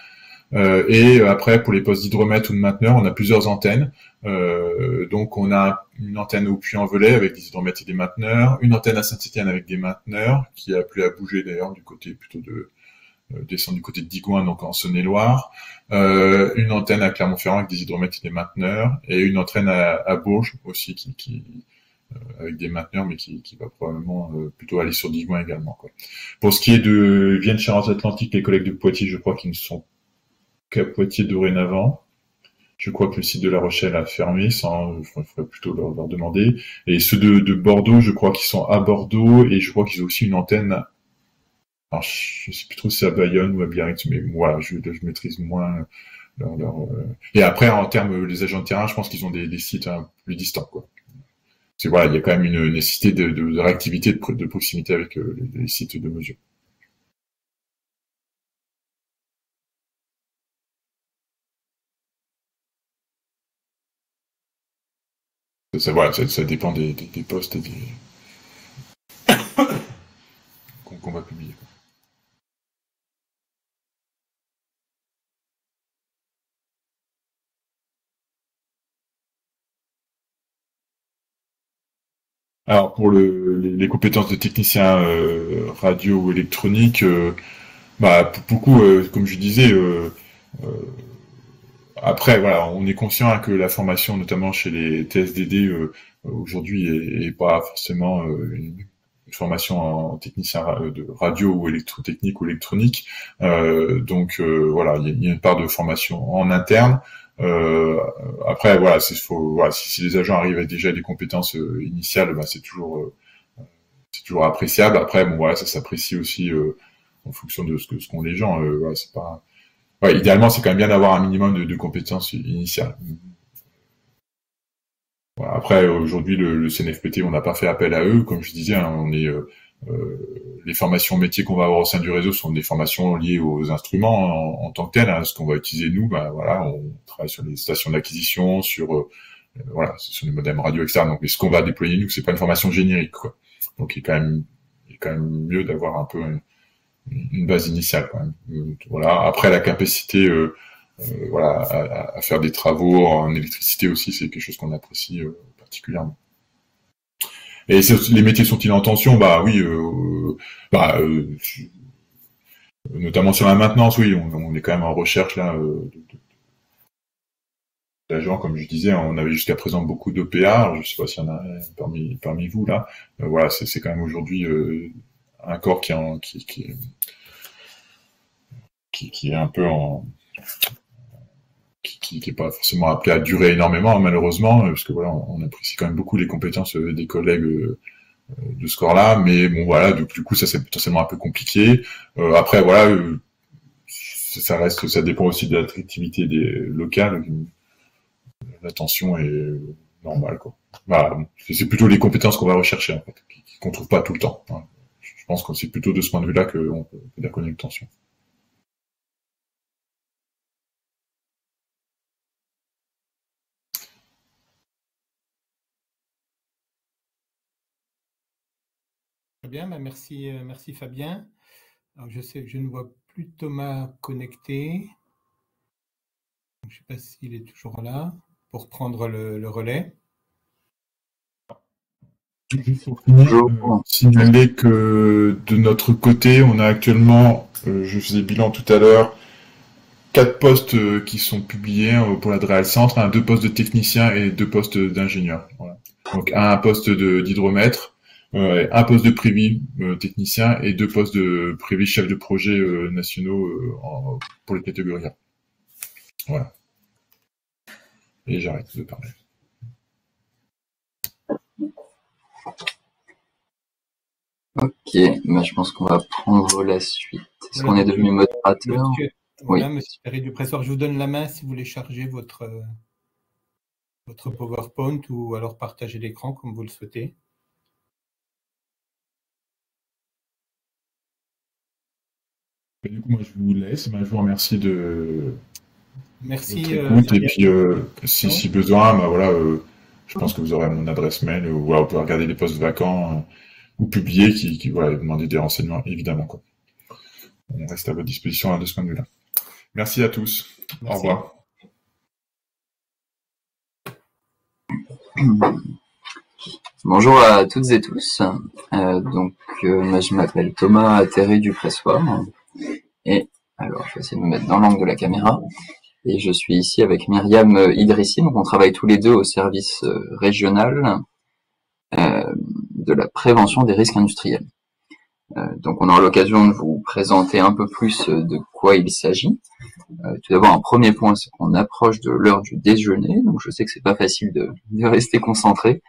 Et après, pour les postes d'hydromètre ou de mainteneur, on a plusieurs antennes. Donc, on a une antenne au Puy-en-Velay avec des hydromètres et des mainteneurs, une antenne à Saint-Étienne avec des mainteneurs, qui a plus à bouger d'ailleurs du côté plutôt de descendre du côté de Digoin, donc en Saône-et-Loire, une antenne à Clermont-Ferrand avec des hydromètres et des mainteneurs, et une antenne à Bourges aussi avec des mainteneurs, mais qui va probablement plutôt aller sur Digoin également, quoi. Pour ce qui est de Vienne-Charente-Atlantique, les collègues de Poitiers, je crois qu'ils ne sont qu'à Poitiers dorénavant. Je crois que le site de La Rochelle a fermé, il faudrait plutôt leur demander. Et ceux de Bordeaux, je crois qu'ils sont à Bordeaux, et je crois qu'ils ont aussi une antenne. Alors, je sais plus trop si c'est à Bayonne ou à Biarritz, mais voilà, je maîtrise moins Et après, en termes les agents de terrain, je pense qu'ils ont des sites plus distants, quoi. C'est voilà, il y a quand même une nécessité de réactivité, de proximité avec les sites de mesure. Ça dépend des postes et qu'on va publier. Alors pour les compétences de technicien radio ou électronique, pour beaucoup, comme je disais, après voilà, on est conscient que la formation, notamment chez les TSDD, aujourd'hui est pas forcément une formation en technicien de radio ou électrotechnique ou électronique. Donc voilà, il y a une part de formation en interne. Après voilà, si les agents arrivent avec déjà des compétences initiales, c'est toujours appréciable. Après bon voilà, ça s'apprécie aussi en fonction de ce qu'ont les gens. Voilà, c'est pas. Ouais, idéalement, c'est quand même bien d'avoir un minimum de compétences initiales. Voilà, après, aujourd'hui, le CNFPT, on n'a pas fait appel à eux. Comme je disais, on est les formations métiers qu'on va avoir au sein du réseau sont des formations liées aux instruments en tant que tels. Ce qu'on va utiliser nous, voilà, on travaille sur les stations d'acquisition, sur les modems radio, etc. Donc, ce qu'on va déployer nous, c'est pas une formation générique, quoi. Donc, il est quand même mieux d'avoir un peu une base initiale, quand même. Voilà. Après, la capacité, à faire des travaux en électricité aussi, c'est quelque chose qu'on apprécie particulièrement. Et les métiers sont-ils en tension? Oui, notamment sur la maintenance, oui, on est quand même en recherche là d'agents, comme je disais, on avait jusqu'à présent beaucoup d'OPA, je sais pas s'il y en a parmi vous là. Voilà, c'est quand même aujourd'hui un corps qui est un peu qui est pas forcément appelé à durer énormément, malheureusement, parce que voilà, on apprécie quand même beaucoup les compétences des collègues de ce corps-là, mais bon voilà, du coup ça c'est potentiellement un peu compliqué. Après voilà, ça dépend aussi de l'attractivité des locales. La tension est normale, quoi. Voilà, c'est plutôt les compétences qu'on va rechercher en fait, qu'on trouve pas tout le temps. Hein. Je pense que c'est plutôt de ce point de vue-là qu'on peut dire qu'on a une tension. Très bien, merci Fabien. Alors, je sais que je ne vois plus Thomas connecté. Je ne sais pas s'il est toujours là pour prendre le relais. Juste pour finir, signaler que de notre côté, on a actuellement, je faisais bilan tout à l'heure, 4 postes qui sont publiés pour la DREAL Centre, 2 postes de technicien et 2 postes d'ingénieur. Voilà. Donc un poste d'hydromètre, un poste de prévis technicien et 2 postes de prévis chef de projet nationaux pour les catégories A. Voilà. Et j'arrête de parler. Ok, je pense qu'on va prendre la suite. Est-ce qu'on est devenu modérateur? Voilà, Monsieur Perret-Dupressoir, je vous donne la main si vous voulez charger votre PowerPoint ou alors partager l'écran comme vous le souhaitez. Du coup, moi, je vous laisse. Je vous remercie de Merci. Écoute, et puis, si besoin, voilà, je pense que vous aurez mon adresse mail, ou voilà, vous pouvez regarder les postes vacants ou publiés qui voilà, demander des renseignements, évidemment, quoi. On reste à votre disposition de ce point de vue-là. Merci à tous. Merci. Au revoir. Bonjour à toutes et tous. Moi, je m'appelle Thomas Terré du Pressoir. Et alors, je vais essayer de me mettre dans l'angle de la caméra. Et je suis ici avec Myriam Idrissi. Donc, on travaille tous les deux au service régional de la prévention des risques industriels. Donc, on aura l'occasion de vous présenter un peu plus de quoi il s'agit. Tout d'abord, un premier point, c'est qu'on approche de l'heure du déjeuner. Donc, je sais que c'est pas facile de rester concentré.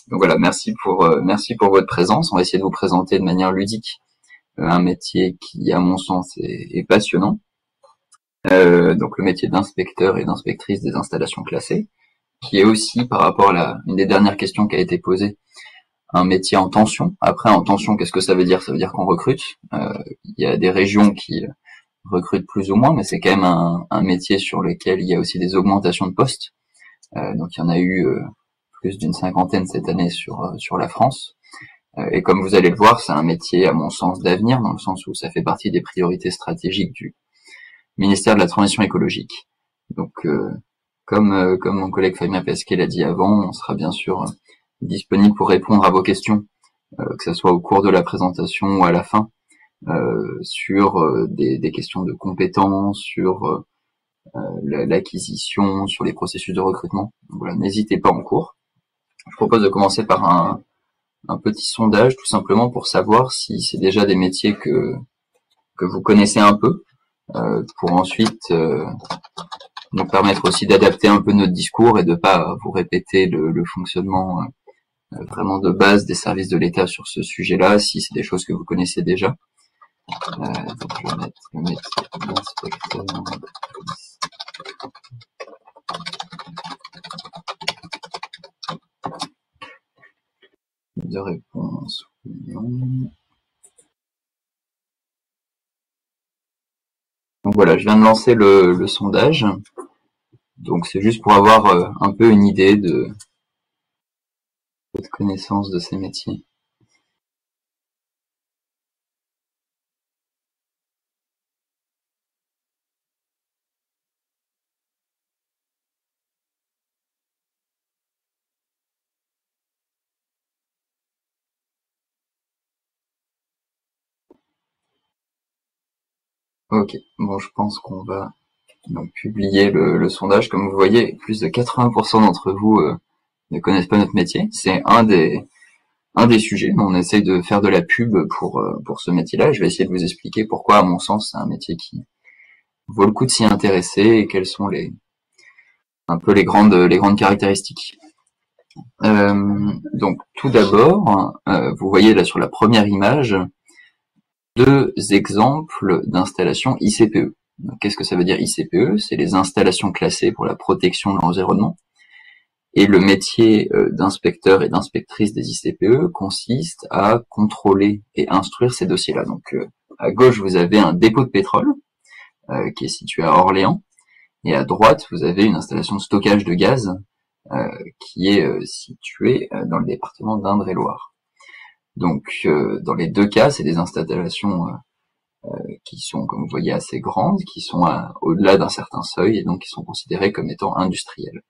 Donc voilà, merci pour votre présence. On va essayer de vous présenter de manière ludique un métier qui, à mon sens, est passionnant. Donc le métier d'inspecteur et d'inspectrice des installations classées, qui est aussi, par rapport à une des dernières questions qui a été posée, un métier en tension. Après, en tension, qu'est-ce que ça veut dire? Ça veut dire qu'on recrute. Il y a des régions qui recrutent plus ou moins, mais c'est quand même un métier sur lequel il y a aussi des augmentations de postes. Donc il y en a eu plus d'une 50aine cette année sur la France. Et comme vous allez le voir, c'est un métier, à mon sens, d'avenir, dans le sens où ça fait partie des priorités stratégiques du ministère de la Transition écologique. Donc, comme mon collègue Fabien Pesquet l'a dit avant, on sera bien sûr disponible pour répondre à vos questions, que ce soit au cours de la présentation ou à la fin, sur des questions de compétences, sur l'acquisition, sur les processus de recrutement. Donc, voilà, n'hésitez pas en cours. Je propose de commencer par un petit sondage, tout simplement pour savoir si c'est déjà des métiers que vous connaissez un peu, pour ensuite nous permettre aussi d'adapter un peu notre discours et de pas vous répéter le fonctionnement vraiment de base des services de l'État sur ce sujet-là, si c'est des choses que vous connaissez déjà. Donc je vais mettre le métier d'inspecteur. De réponse non. Donc voilà, je viens de lancer le sondage. Donc c'est juste pour avoir un peu une idée de votre connaissance de ces métiers. Ok, bon, je pense qu'on va donc publier le sondage. Comme vous voyez, plus de 80% d'entre vous ne connaissent pas notre métier. C'est un des sujets. On essaye de faire de la pub pour ce métier-là. Je vais essayer de vous expliquer pourquoi, à mon sens, c'est un métier qui vaut le coup de s'y intéresser et quelles sont un peu les grandes caractéristiques. Donc, tout d'abord, vous voyez là sur la première image, 2 exemples d'installations ICPE. Qu'est-ce que ça veut dire ICPE? C'est les installations classées pour la protection de l'environnement. Et le métier d'inspecteur et d'inspectrice des ICPE consiste à contrôler et instruire ces dossiers-là. Donc à gauche, vous avez un dépôt de pétrole qui est situé à Orléans. Et à droite, vous avez une installation de stockage de gaz qui est située dans le département d'Indre-et-Loire. Donc dans les deux cas, c'est des installations qui sont, comme vous voyez, assez grandes, qui sont au-delà d'un certain seuil et donc qui sont considérées comme étant industrielles.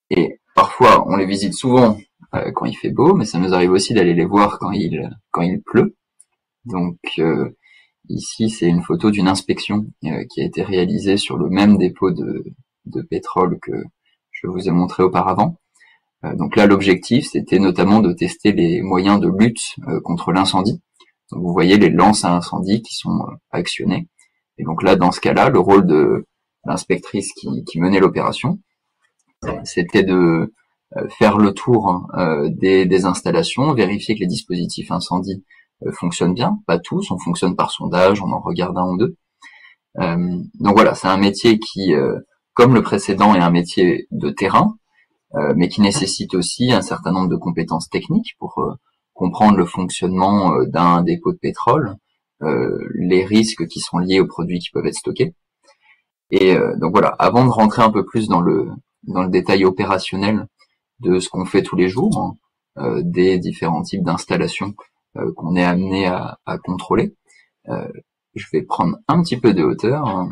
Et parfois, on les visite souvent quand il fait beau, mais ça nous arrive aussi d'aller les voir quand il pleut. Donc ici, c'est une photo d'une inspection qui a été réalisée sur le même dépôt de pétrole que je vous ai montré auparavant. Donc là, l'objectif, c'était notamment de tester les moyens de lutte contre l'incendie. Donc vous voyez les lances à incendie qui sont actionnées. Et donc là, dans ce cas-là, le rôle de l'inspectrice qui menait l'opération, c'était de faire le tour des installations, vérifier que les dispositifs incendie fonctionnent bien. Pas tous, on fonctionne par sondage, on en regarde un ou deux. Donc voilà, c'est un métier qui, comme le précédent, est un métier de terrain, mais qui nécessite aussi un certain nombre de compétences techniques pour comprendre le fonctionnement d'un dépôt de pétrole, les risques qui sont liés aux produits qui peuvent être stockés. Et donc voilà, avant de rentrer un peu plus dans le détail opérationnel de ce qu'on fait tous les jours, des différents types d'installations qu'on est amené à contrôler, je vais prendre un petit peu de hauteur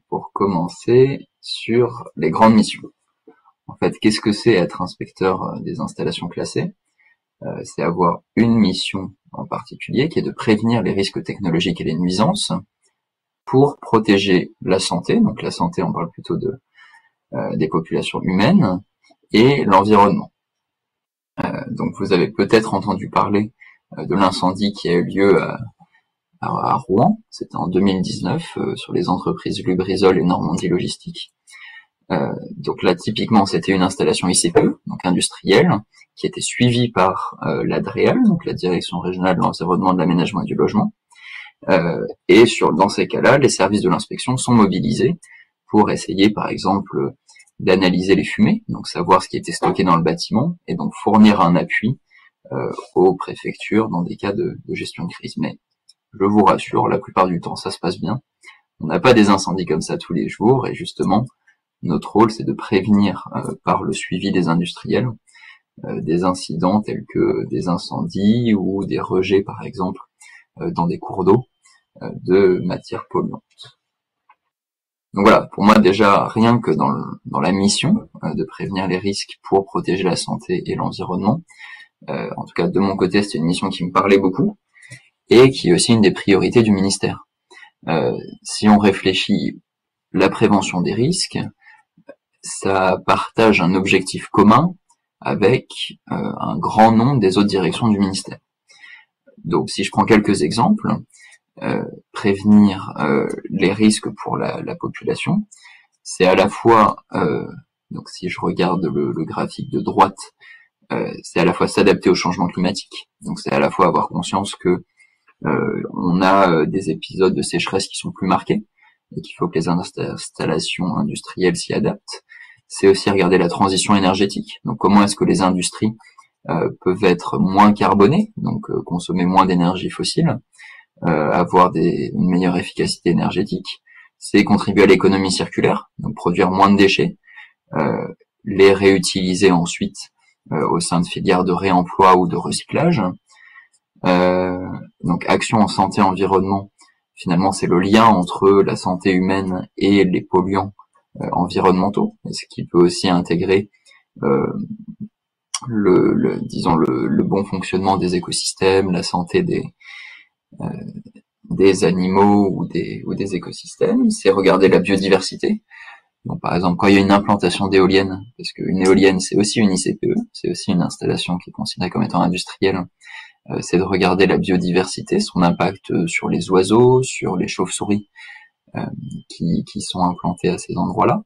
pour commencer sur les grandes missions. En fait, qu'est-ce que c'est être inspecteur des installations classées? C'est avoir une mission en particulier qui est de prévenir les risques technologiques et les nuisances pour protéger la santé. Donc la santé, on parle plutôt des populations humaines et l'environnement. Donc vous avez peut-être entendu parler de l'incendie qui a eu lieu à Rouen. C'était en 2019 sur les entreprises Lubrizol et Normandie Logistique. Donc là, typiquement, c'était une installation ICPE, donc industrielle, qui était suivie par l'ADREAL, donc la Direction régionale de l'environnement, de l'aménagement et du logement. Et dans ces cas-là, les services de l'inspection sont mobilisés pour essayer, par exemple, d'analyser les fumées, donc savoir ce qui était stocké dans le bâtiment, et donc fournir un appui aux préfectures dans des cas de gestion de crise. Mais je vous rassure, la plupart du temps, ça se passe bien. On n'a pas des incendies comme ça tous les jours, et justement, notre rôle, c'est de prévenir par le suivi des industriels des incidents tels que des incendies ou des rejets, par exemple, dans des cours d'eau de matières polluantes. Donc voilà, pour moi déjà, rien que dans la mission de prévenir les risques pour protéger la santé et l'environnement, en tout cas de mon côté, c'était une mission qui me parlait beaucoup et qui est aussi une des priorités du ministère. Si on réfléchit la prévention des risques, ça partage un objectif commun avec un grand nombre des autres directions du ministère. Donc si je prends quelques exemples, prévenir les risques pour la population, c'est à la fois, donc si je regarde le graphique de droite, c'est à la fois s'adapter au changement climatique, donc c'est à la fois avoir conscience que on a des épisodes de sécheresse qui sont plus marqués, et qu'il faut que les installations industrielles s'y adaptent. C'est aussi regarder la transition énergétique, donc comment est-ce que les industries peuvent être moins carbonées, donc consommer moins d'énergie fossile, avoir une meilleure efficacité énergétique. C'est contribuer à l'économie circulaire, donc produire moins de déchets, les réutiliser ensuite au sein de filières de réemploi ou de recyclage. Donc action en santé-environnement, finalement c'est le lien entre la santé humaine et les polluants environnementaux, ce qui peut aussi intégrer le bon fonctionnement des écosystèmes, la santé des animaux ou des écosystèmes. C'est regarder la biodiversité. Donc par exemple, quand il y a une implantation d'éoliennes, parce qu'une éolienne c'est aussi une ICPE, c'est aussi une installation qui est considérée comme étant industrielle, c'est de regarder la biodiversité, son impact sur les oiseaux, sur les chauves-souris qui sont implantés à ces endroits-là.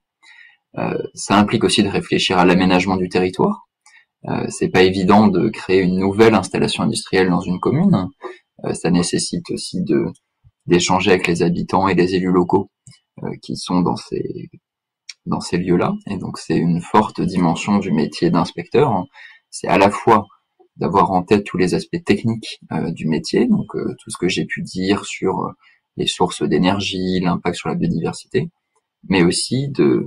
Ça implique aussi de réfléchir à l'aménagement du territoire. C'est pas évident de créer une nouvelle installation industrielle dans une commune. Ça nécessite aussi d'échanger avec les habitants et les élus locaux qui sont dans ces lieux-là. Et donc c'est une forte dimension du métier d'inspecteur. C'est à la fois d'avoir en tête tous les aspects techniques du métier, donc tout ce que j'ai pu dire sur les sources d'énergie, l'impact sur la biodiversité, mais aussi que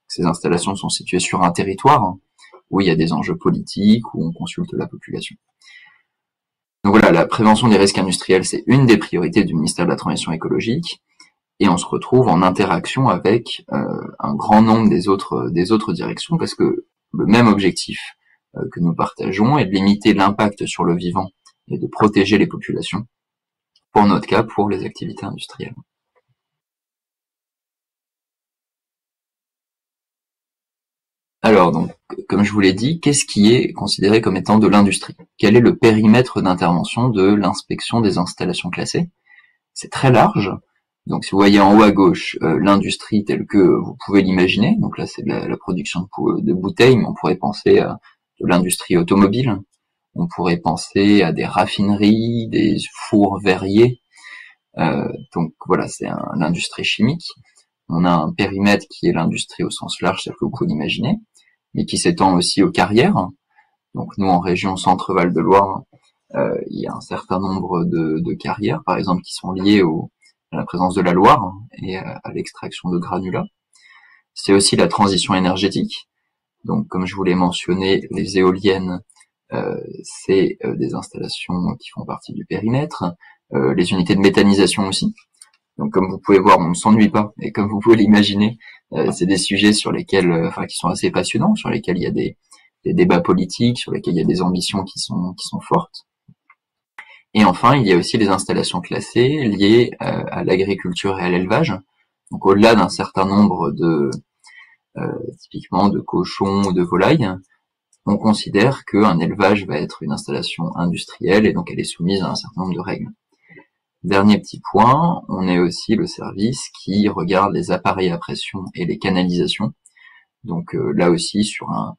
ces installations sont situées sur un territoire où il y a des enjeux politiques, où on consulte la population. Donc voilà, la prévention des risques industriels, c'est une des priorités du ministère de la Transition écologique, et on se retrouve en interaction avec un grand nombre des autres directions, parce que le même objectif que nous partageons est de limiter l'impact sur le vivant et de protéger les populations, pour notre cas, pour les activités industrielles. Alors donc, comme je vous l'ai dit, qu'est-ce qui est considéré comme étant de l'industrie? Quel est le périmètre d'intervention de l'inspection des installations classées? C'est très large. Donc si vous voyez en haut à gauche l'industrie telle que vous pouvez l'imaginer, donc là c'est de la production de bouteilles, mais on pourrait penser à de l'industrie automobile, on pourrait penser à des raffineries, des fours verriers, donc voilà, c'est l'industrie chimique. On a un périmètre qui est l'industrie au sens large, tel que vous pouvez l'imaginer, mais qui s'étend aussi aux carrières. Donc nous, en région Centre-Val de Loire, il y a un certain nombre de carrières, par exemple, qui sont liées à la présence de la Loire et à l'extraction de granulats. C'est aussi la transition énergétique. Donc comme je vous l'ai mentionné, les éoliennes, c'est des installations qui font partie du périmètre. Les unités de méthanisation aussi. Donc comme vous pouvez voir, on ne s'ennuie pas, et comme vous pouvez l'imaginer, c'est des sujets sur lesquels, qui sont assez passionnants, sur lesquels il y a des débats politiques, sur lesquels il y a des ambitions qui sont fortes. Et enfin, il y a aussi les installations classées liées à l'agriculture et à l'élevage. Donc au-delà d'un certain nombre de typiquement de cochons ou de volailles, on considère qu'un élevage va être une installation industrielle et donc elle est soumise à un certain nombre de règles. Dernier petit point, on est aussi le service qui regarde les appareils à pression et les canalisations. Donc là aussi sur un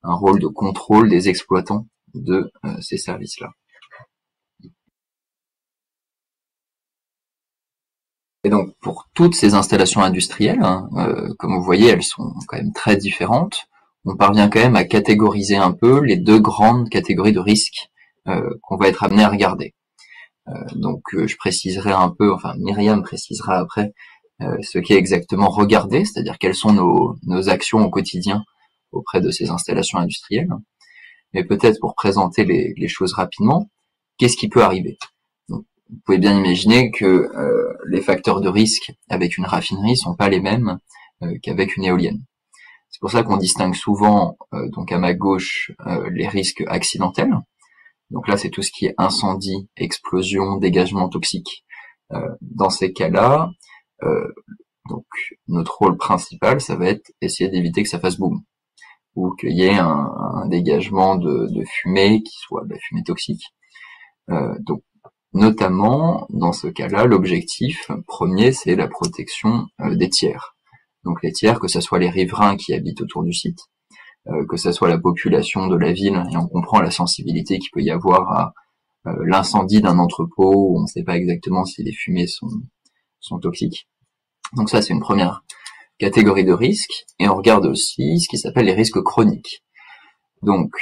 rôle de contrôle des exploitants de ces services-là. Et donc pour toutes ces installations industrielles, comme vous voyez, elles sont quand même très différentes. On parvient quand même à catégoriser un peu les deux grandes catégories de risques qu'on va être amené à regarder. Donc je préciserai un peu, enfin Myriam précisera après ce qu'est exactement regarder, c'est-à-dire quelles sont nos actions au quotidien auprès de ces installations industrielles. Mais peut-être pour présenter les choses rapidement, qu'est-ce qui peut arriver ? Donc, vous pouvez bien imaginer que les facteurs de risque avec une raffinerie sont pas les mêmes qu'avec une éolienne. C'est pour ça qu'on distingue souvent, donc à ma gauche, les risques accidentels. Donc là, c'est tout ce qui est incendie, explosion, dégagement toxique. Dans ces cas-là, donc notre rôle principal, ça va être essayer d'éviter que ça fasse boum, ou qu'il y ait un dégagement de fumée qui soit de la fumée toxique. Donc notamment, dans ce cas-là, l'objectif premier, c'est la protection des tiers. Donc les tiers, que ce soit les riverains qui habitent autour du site, que ce soit la population de la ville, et on comprend la sensibilité qu'il peut y avoir à l'incendie d'un entrepôt où on ne sait pas exactement si les fumées sont toxiques. Donc ça, c'est une première catégorie de risques, et on regarde aussi ce qui s'appelle les risques chroniques. Donc,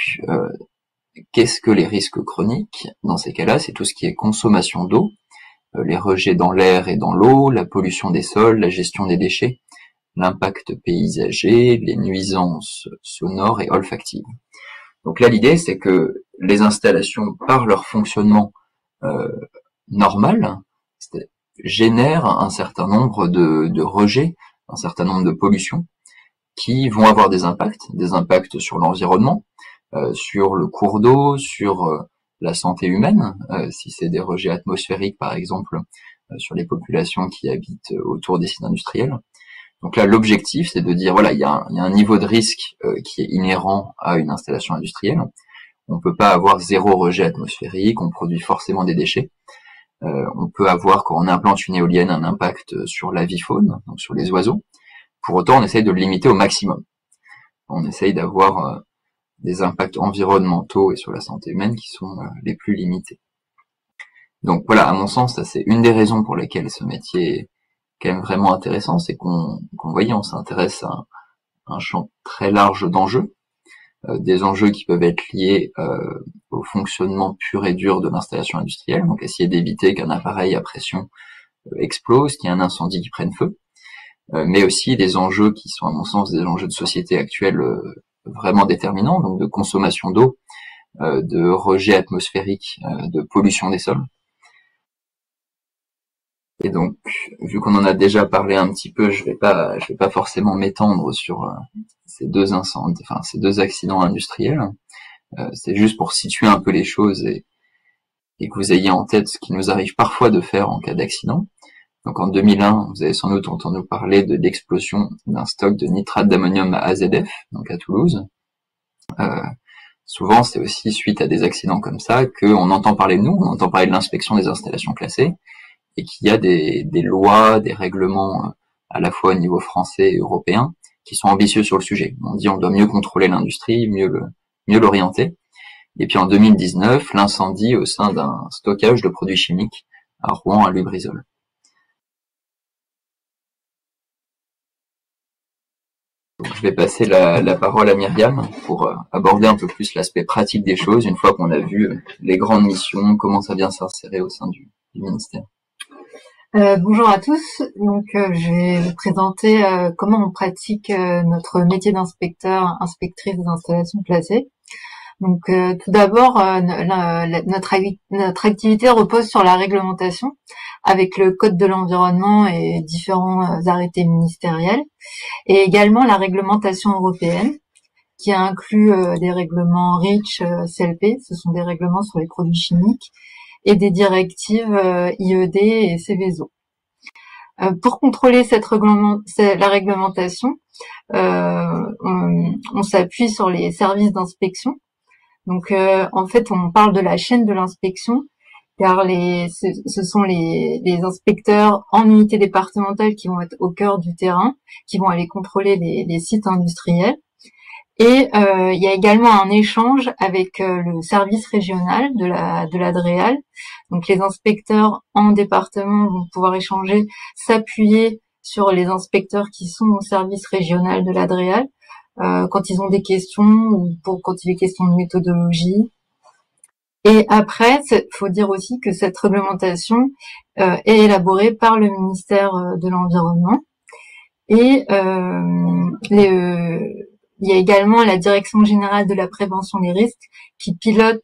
qu'est-ce que les risques chroniques ? Dans ces cas-là, c'est tout ce qui est consommation d'eau, les rejets dans l'air et dans l'eau, la pollution des sols, la gestion des déchets, l'impact paysager, les nuisances sonores et olfactives. Donc là, l'idée, c'est que les installations, par leur fonctionnement normal, génèrent un certain nombre de rejets, un certain nombre de pollutions, qui vont avoir des impacts sur l'environnement, sur le cours d'eau, sur la santé humaine, si c'est des rejets atmosphériques par exemple, sur les populations qui habitent autour des sites industriels. Donc là, l'objectif, c'est de dire, voilà, il y a un niveau de risque qui est inhérent à une installation industrielle. On peut pas avoir zéro rejet atmosphérique, on produit forcément des déchets. On peut avoir, quand on implante une éolienne, un impact sur l'avifaune, donc sur les oiseaux. Pour autant, on essaye de le limiter au maximum. On essaye d'avoir des impacts environnementaux et sur la santé humaine qui sont les plus limités. Donc voilà, à mon sens, ça c'est une des raisons pour lesquelles ce métier est quand même vraiment intéressant, c'est qu'on voyait, on s'intéresse à un champ très large d'enjeux, des enjeux qui peuvent être liés au fonctionnement pur et dur de l'installation industrielle, donc essayer d'éviter qu'un appareil à pression explose, qu'il y ait un incendie qui prenne feu, mais aussi des enjeux qui sont à mon sens des enjeux de société actuelle vraiment déterminants, donc de consommation d'eau, de rejet atmosphérique, de pollution des sols. Et donc, vu qu'on en a déjà parlé un petit peu, je vais pas forcément m'étendre sur ces deux incendies, enfin ces deux accidents industriels. C'est juste pour situer un peu les choses et que vous ayez en tête ce qui nous arrive parfois de faire en cas d'accident. Donc en 2001, vous avez sans doute entendu parler de l'explosion d'un stock de nitrate d'ammonium à AZF, donc à Toulouse. Souvent, c'est aussi suite à des accidents comme ça qu'on entend parler de nous, on entend parler de l'inspection des installations classées, et qu'il y a des lois, des règlements à la fois au niveau français et européen qui sont ambitieux sur le sujet. On dit on doit mieux contrôler l'industrie, mieux l'orienter. Et puis en 2019, l'incendie au sein d'un stockage de produits chimiques à Rouen à Lubrizol. Donc, je vais passer la parole à Myriam pour aborder un peu plus l'aspect pratique des choses, une fois qu'on a vu les grandes missions, comment ça vient s'insérer au sein du ministère. Bonjour à tous. Donc, je vais vous présenter comment on pratique notre métier d'inspecteur, inspectrice des installations classées. Donc tout d'abord, notre activité repose sur la réglementation avec le Code de l'environnement et différents arrêtés ministériels, et également la réglementation européenne qui inclut des règlements REACH, CLP, ce sont des règlements sur les produits chimiques, et des directives IED et Seveso. Pour contrôler la réglementation, on s'appuie sur les services d'inspection. Donc, en fait, on parle de la chaîne de l'inspection, car ce sont les inspecteurs en unité départementale qui vont être au cœur du terrain, qui vont aller contrôler les sites industriels. Et il y a également un échange avec le service régional de la DREAL. Donc, les inspecteurs en département vont pouvoir échanger, s'appuyer sur les inspecteurs qui sont au service régional de la DREAL. Quand ils ont des questions ou quand il est question de méthodologie. Et après, faut dire aussi que cette réglementation est élaborée par le ministère de l'Environnement. Et il y a également la Direction générale de la prévention des risques qui pilote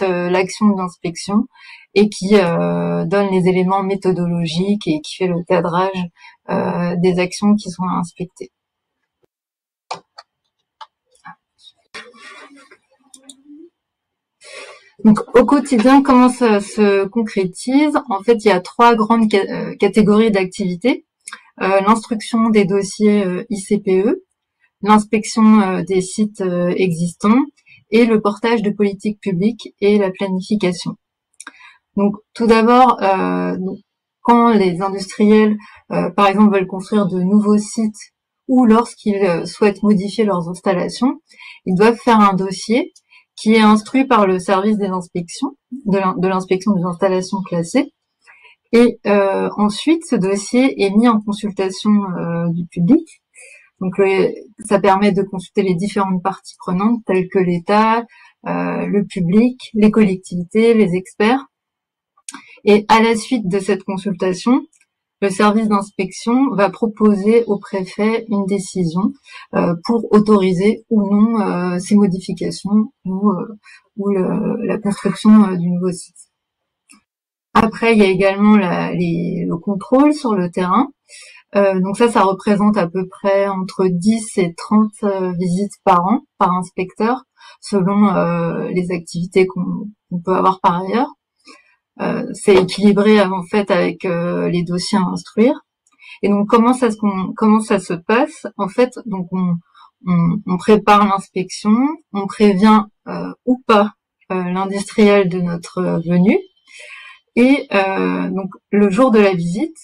l'action d'inspection et qui donne les éléments méthodologiques et qui fait le cadrage des actions qui sont inspectées. Donc, au quotidien, comment ça se concrétise? En fait, il y a 3 grandes catégories d'activités. L'instruction des dossiers ICPE, l'inspection des sites existants et le portage de politiques publiques et la planification. Donc, tout d'abord, quand les industriels, par exemple, veulent construire de nouveaux sites ou lorsqu'ils souhaitent modifier leurs installations, ils doivent faire un dossier qui est instruit par le service des inspections, de l'inspection des installations classées. Et ensuite, ce dossier est mis en consultation du public. Donc, ça permet de consulter les différentes parties prenantes, telles que l'État, le public, les collectivités, les experts. Et à la suite de cette consultation, le service d'inspection va proposer au préfet une décision pour autoriser ou non ces modifications ou la construction du nouveau site. Après, il y a également le contrôle sur le terrain. Donc ça représente à peu près entre 10 et 30 visites par an, par inspecteur, selon les activités qu'on peut avoir par ailleurs. C'est équilibré en fait avec les dossiers à instruire. Et donc comment ça se passe? En fait, donc on prépare l'inspection, on prévient ou pas l'industriel de notre venue. Et donc le jour de la visite,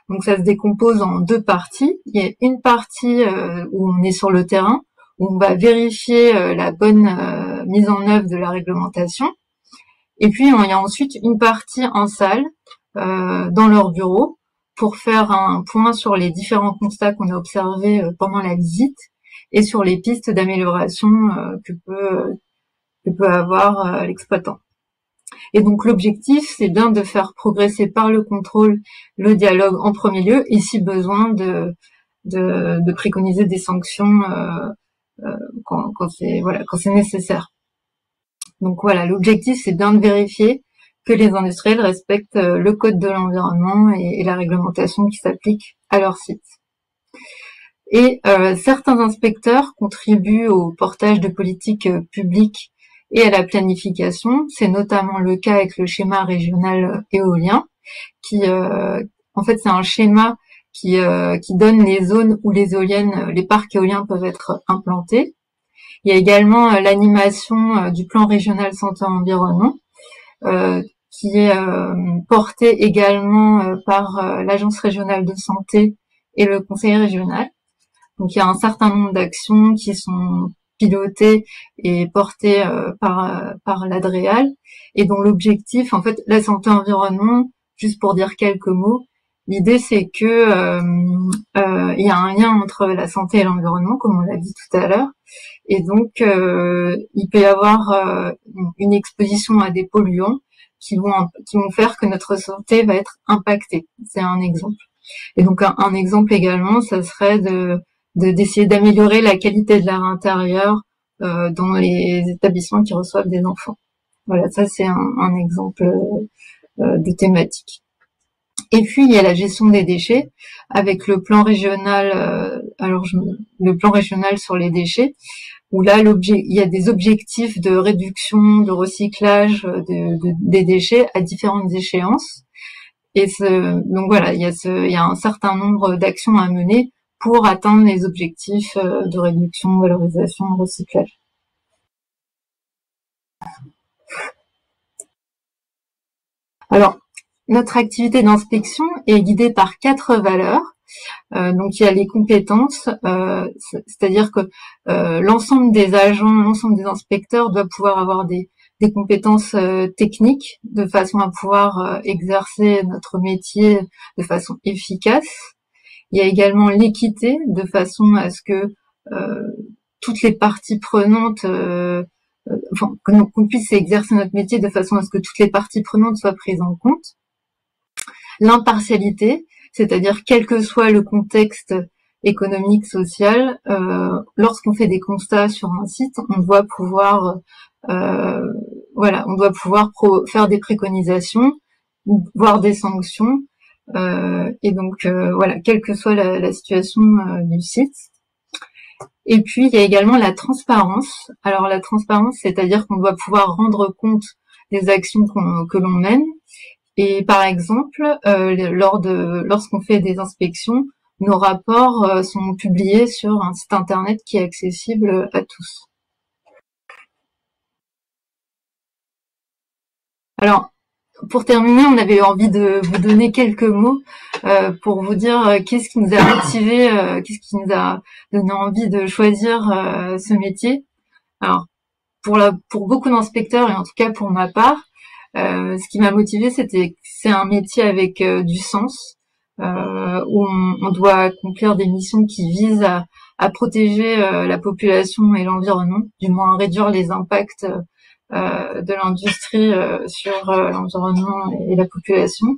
donc ça se décompose en 2 parties. Il y a une partie où on est sur le terrain, où on va vérifier la bonne mise en œuvre de la réglementation. Et puis il y a ensuite une partie en salle, dans leur bureau, pour faire un point sur les différents constats qu'on a observés pendant la visite et sur les pistes d'amélioration que peut avoir l'exploitant. Et donc l'objectif, c'est bien de faire progresser par le contrôle le dialogue en premier lieu, et si besoin de préconiser des sanctions quand c'est nécessaire. Donc voilà, l'objectif, c'est bien de vérifier que les industriels respectent le code de l'environnement et la réglementation qui s'applique à leur site. Et certains inspecteurs contribuent au portage de politiques publiques et à la planification. C'est notamment le cas avec le schéma régional éolien, qui en fait c'est un schéma qui donne les zones où les parcs éoliens peuvent être implantés. Il y a également l'animation du plan régional santé-environnement, qui est porté également par l'Agence régionale de santé et le conseil régional. Donc il y a un certain nombre d'actions qui sont pilotées et portées par la DREAL, et dont l'objectif, en fait, la santé-environnement, juste pour dire quelques mots, l'idée c'est que il y a un lien entre la santé et l'environnement, comme on l'a dit tout à l'heure, et donc il peut y avoir une exposition à des polluants qui vont faire que notre santé va être impactée. C'est un exemple. Et donc un exemple également, ça serait d'essayer d'améliorer la qualité de l'air intérieur dans les établissements qui reçoivent des enfants. Voilà, ça c'est un exemple de thématique. Et puis il y a la gestion des déchets avec le plan régional. Le plan régional sur les déchets, où là il y a des objectifs de réduction, de recyclage des déchets à différentes échéances. Et donc voilà, il y a un certain nombre d'actions à mener pour atteindre les objectifs de réduction, valorisation, recyclage. Alors, notre activité d'inspection est guidée par 4 valeurs. Donc il y a les compétences, c'est-à-dire que l'ensemble des agents, l'ensemble des inspecteurs doivent pouvoir avoir des compétences techniques de façon à pouvoir exercer notre métier de façon efficace. Il y a également l'équité, de façon à ce que toutes les parties prenantes, qu'on puisse exercer notre métier de façon à ce que toutes les parties prenantes soient prises en compte. L'impartialité, c'est-à-dire quel que soit le contexte économique, social, lorsqu'on fait des constats sur un site, on doit pouvoir faire des préconisations, voire des sanctions, et donc voilà, quelle que soit la situation du site. Et puis il y a également la transparence. Alors la transparence, c'est-à-dire qu'on doit pouvoir rendre compte des actions que l'on mène. Et par exemple, lorsqu'on fait des inspections, nos rapports sont publiés sur un site internet qui est accessible à tous. Alors, pour terminer, on avait envie de vous donner quelques mots pour vous dire qu'est-ce qui nous a motivé, qu'est-ce qui nous a donné envie de choisir ce métier. Alors, pour beaucoup d'inspecteurs, et en tout cas pour ma part, ce qui m'a motivé, c'est un métier avec du sens, où on doit accomplir des missions qui visent à protéger la population et l'environnement, du moins réduire les impacts de l'industrie sur l'environnement et la population.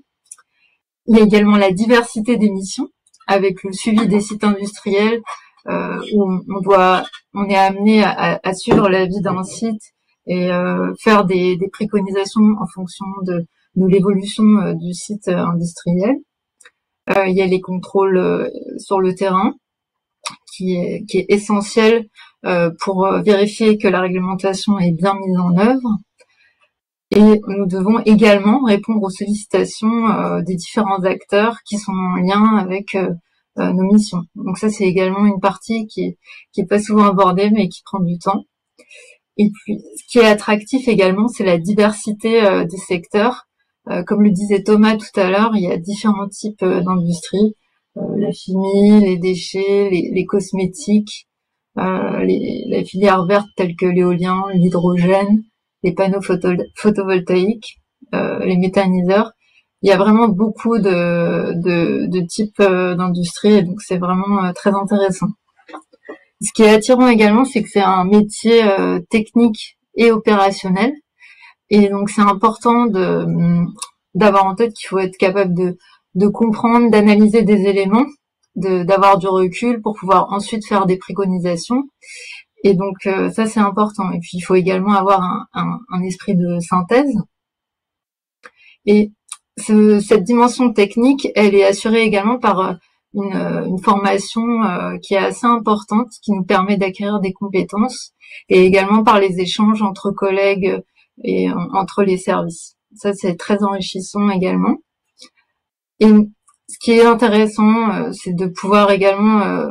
Il y a également la diversité des missions, avec le suivi des sites industriels, où on est amené à suivre la vie d'un site et faire des préconisations en fonction de l'évolution du site industriel. Il y a les contrôles sur le terrain, qui est essentiel pour vérifier que la réglementation est bien mise en œuvre. Et nous devons également répondre aux sollicitations des différents acteurs qui sont en lien avec nos missions. Donc ça, c'est également une partie qui est pas souvent abordée, mais qui prend du temps. Et puis, ce qui est attractif également, c'est la diversité des secteurs. Comme le disait Thomas tout à l'heure, il y a différents types d'industries. La chimie, les déchets, les cosmétiques, la filière verte telle que l'éolien, l'hydrogène, les panneaux photovoltaïques, les méthaniseurs. Il y a vraiment beaucoup de types d'industries, et donc c'est vraiment très intéressant. Ce qui est attirant également, c'est que c'est un métier technique et opérationnel, et donc c'est important d'avoir en tête qu'il faut être capable de comprendre, d'analyser des éléments, d'avoir du recul pour pouvoir ensuite faire des préconisations. Et donc ça, c'est important. Et puis il faut également avoir un esprit de synthèse. Et cette dimension technique, elle est assurée également par une formation qui est assez importante, qui nous permet d'acquérir des compétences, et également par les échanges entre collègues et entre les services. Ça, c'est très enrichissant également. Et ce qui est intéressant, c'est de pouvoir également,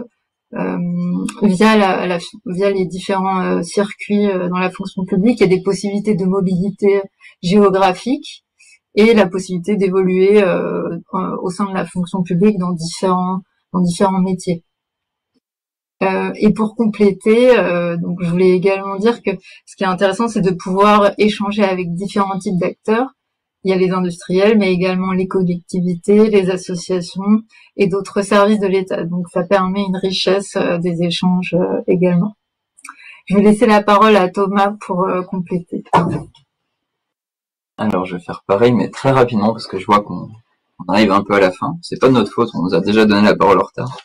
via les différents circuits dans la fonction publique, il y a des possibilités de mobilité géographique et la possibilité d'évoluer au sein de la fonction publique dans différents métiers. Et pour compléter, donc je voulais également dire que ce qui est intéressant, c'est de pouvoir échanger avec différents types d'acteurs. Il y a les industriels, mais également les collectivités, les associations et d'autres services de l'État. Donc ça permet une richesse des échanges également. Je vais laisser la parole à Thomas pour compléter. Alors je vais faire pareil, mais très rapidement, parce que je vois qu'on arrive un peu à la fin. C'est pas de notre faute, on nous a déjà donné la parole en retard.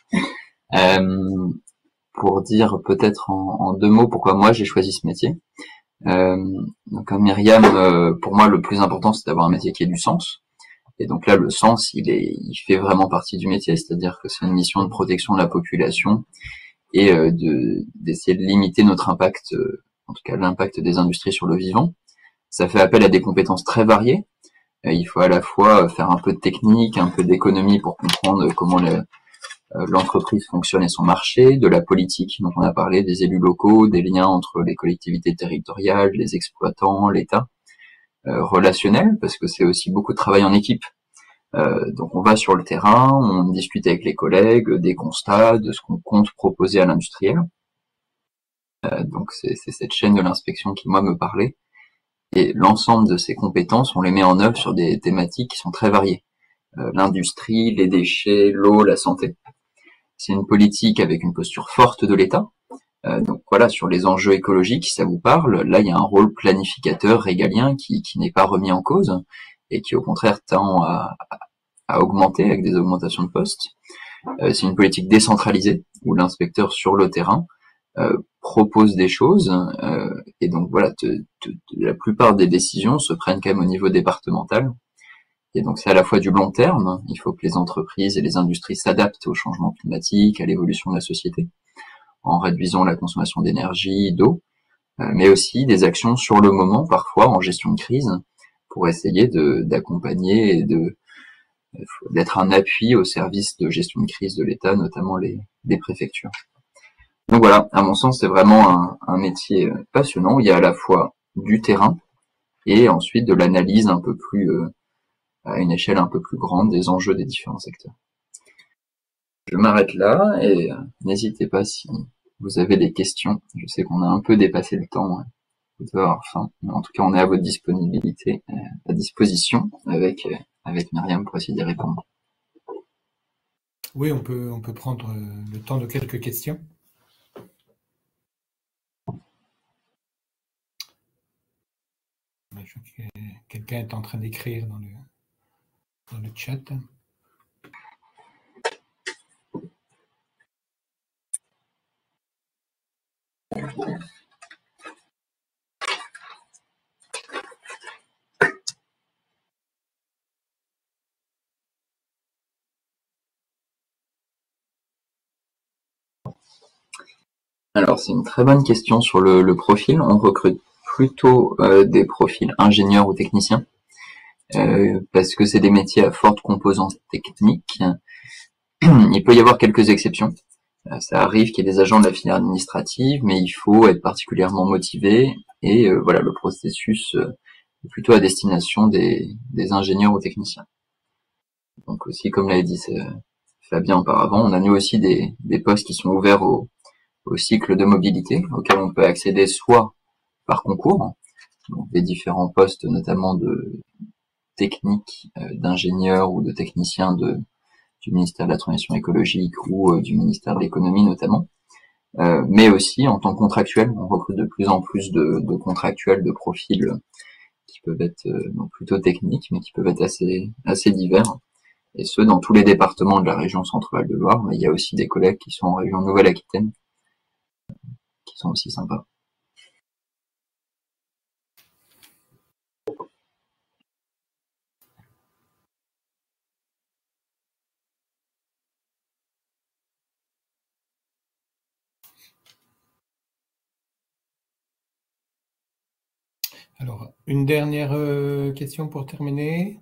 pour dire peut-être en 2 mots pourquoi moi j'ai choisi ce métier. Donc comme Myriam, pour moi le plus important c'est d'avoir un métier qui ait du sens. Et donc là le sens il fait vraiment partie du métier, c'est-à-dire que c'est une mission de protection de la population et d'essayer de limiter notre impact, en tout cas l'impact des industries sur le vivant. Ça fait appel à des compétences très variées. Il faut à la fois faire un peu de technique, un peu d'économie pour comprendre comment l'entreprise fonctionne et son marché, de la politique dont on a parlé, des élus locaux, des liens entre les collectivités territoriales, les exploitants, l'État, relationnel, parce que c'est aussi beaucoup de travail en équipe. Donc on va sur le terrain, on discute avec les collègues des constats, de ce qu'on compte proposer à l'industriel. Donc c'est cette chaîne de l'inspection qui moi me parlait. Et l'ensemble de ces compétences, on les met en œuvre sur des thématiques qui sont très variées. L'industrie, les déchets, l'eau, la santé. C'est une politique avec une posture forte de l'État. Donc voilà, sur les enjeux écologiques, si ça vous parle, là il y a un rôle planificateur régalien qui n'est pas remis en cause et qui au contraire tend à augmenter avec des augmentations de postes. C'est une politique décentralisée où l'inspecteur sur le terrain propose des choses et donc voilà, la plupart des décisions se prennent quand même au niveau départemental. Et donc c'est à la fois du long terme, il faut que les entreprises et les industries s'adaptent au changement climatique, à l'évolution de la société, en réduisant la consommation d'énergie, d'eau, mais aussi des actions sur le moment, parfois en gestion de crise, pour essayer d'accompagner et d'être un appui au service de gestion de crise de l'État, notamment les préfectures. Donc voilà, à mon sens, c'est vraiment un métier passionnant où il y a à la fois du terrain et ensuite de l'analyse un peu plus à une échelle un peu plus grande des enjeux des différents secteurs. Je m'arrête là et n'hésitez pas si vous avez des questions. Je sais qu'on a un peu dépassé le temps, vous devez avoir faim, mais en tout cas on est à votre disponibilité, à disposition avec Myriam pour essayer d'y répondre. Oui, on peut prendre le temps de quelques questions. Quelqu'un est en train d'écrire dans le chat. Alors c'est une très bonne question sur le profil. On recrute plutôt des profils ingénieurs ou techniciens parce que c'est des métiers à forte composante technique. Il peut y avoir quelques exceptions. Ça arrive qu'il y ait des agents de la filière administrative, mais il faut être particulièrement motivé et voilà, le processus est plutôt à destination des ingénieurs ou techniciens. Donc aussi, comme l'avait dit Fabien auparavant, on a nous aussi des postes qui sont ouverts au cycle de mobilité, auquel on peut accéder soit par concours, donc des différents postes notamment de techniques, d'ingénieurs ou de techniciens du ministère de la Transition écologique ou du ministère de l'Économie notamment, mais aussi en tant que contractuel. On recrute de plus en plus de contractuels de profils qui peuvent être donc plutôt techniques, mais qui peuvent être assez divers, et ce dans tous les départements de la région Centre-Val de Loire, mais il y a aussi des collègues qui sont en région Nouvelle-Aquitaine, qui sont aussi sympas. Alors, une dernière question pour terminer.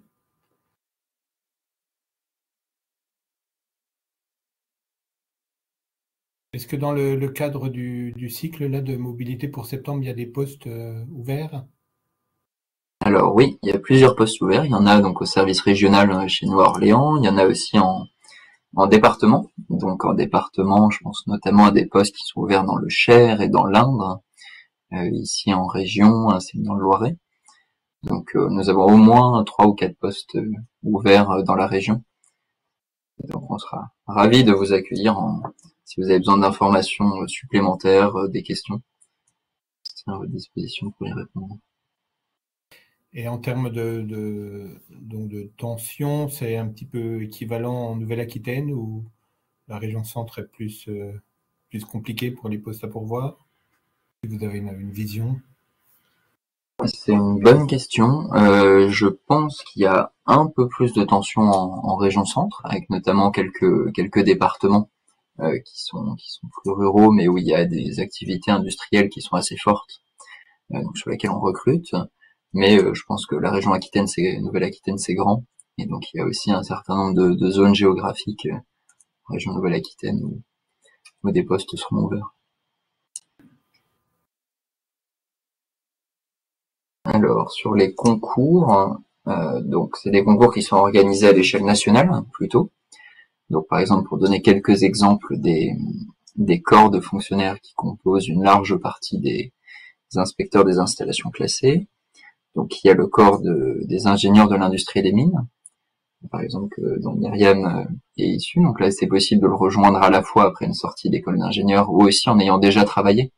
Est-ce que dans le cadre du cycle là, de mobilité pour septembre, il y a des postes ouverts? Alors oui, il y a plusieurs postes ouverts. Il y en a donc au service régional chez nous à Orléans. Il y en a aussi en département. Donc en département, je pense notamment à des postes qui sont ouverts dans le Cher et dans l'Indre. Ici en région, c'est dans le Loiret. Donc nous avons au moins 3 ou 4 postes ouverts dans la région. Et donc on sera ravis de vous accueillir si vous avez besoin d'informations supplémentaires, des questions. C'est à votre disposition pour y répondre. Et en termes donc de tension, c'est un petit peu équivalent en Nouvelle-Aquitaine ou la région centre est plus plus compliqué pour les postes à pourvoir? Si vous avez une vision. C'est une bonne question. Je pense qu'il y a un peu plus de tension en région centre, avec notamment quelques départements qui sont plus ruraux, mais où il y a des activités industrielles qui sont assez fortes, donc sur lesquelles on recrute. Mais je pense que la région Nouvelle-Aquitaine, c'est grand, et donc il y a aussi un certain nombre de zones géographiques, région Nouvelle-Aquitaine, où des postes seront ouverts. Alors, sur les concours, donc c'est des concours qui sont organisés à l'échelle nationale, plutôt. Donc, par exemple, pour donner quelques exemples des corps de fonctionnaires qui composent une large partie des inspecteurs des installations classées. Donc, il y a le corps des ingénieurs de l'industrie des mines, par exemple, dont Myriam est issue. Donc là, c'est possible de le rejoindre à la fois après une sortie d'école d'ingénieur ou aussi en ayant déjà travaillé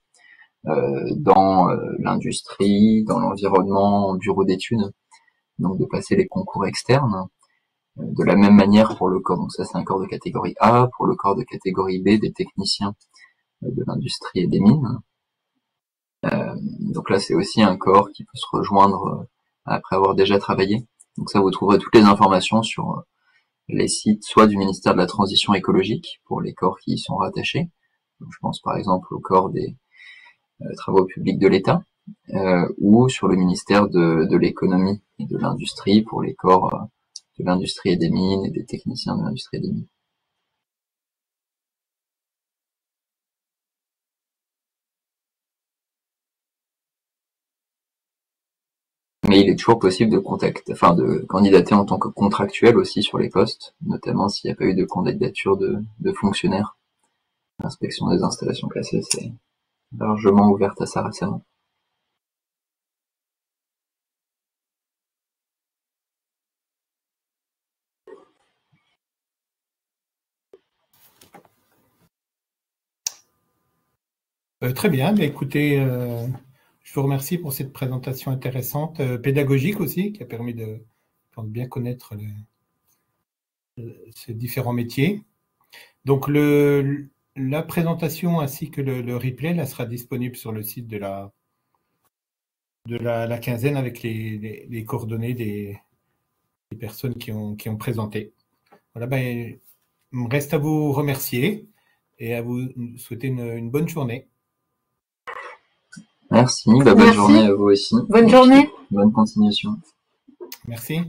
dans l'industrie, dans l'environnement, en bureau d'études. Donc, de passer les concours externes. De la même manière pour le corps, donc ça c'est un corps de catégorie A, pour le corps de catégorie B des techniciens de l'industrie et des mines. Donc là c'est aussi un corps qui peut se rejoindre après avoir déjà travaillé. Donc ça vous trouverez toutes les informations sur les sites soit du ministère de la Transition écologique pour les corps qui y sont rattachés. Donc, je pense par exemple au corps des travaux publics de l'État, ou sur le ministère de l'économie et de l'industrie pour les corps de l'industrie et des mines et des techniciens de l'industrie et des mines. Mais il est toujours possible de candidater en tant que contractuel aussi sur les postes, notamment s'il n'y a pas eu de candidature de fonctionnaires. L'inspection des installations classées, c'est largement ouverte à ça récemment. Très bien, mais écoutez, je vous remercie pour cette présentation intéressante, pédagogique aussi, qui a permis de bien connaître ces différents métiers. Donc, la présentation ainsi que le replay là, sera disponible sur le site de la quinzaine avec les coordonnées des personnes qui ont présenté. Voilà, ben, il me reste à vous remercier et à vous souhaiter une bonne journée. Merci, bonne journée à vous aussi. Bonne journée. Bonne continuation. Merci.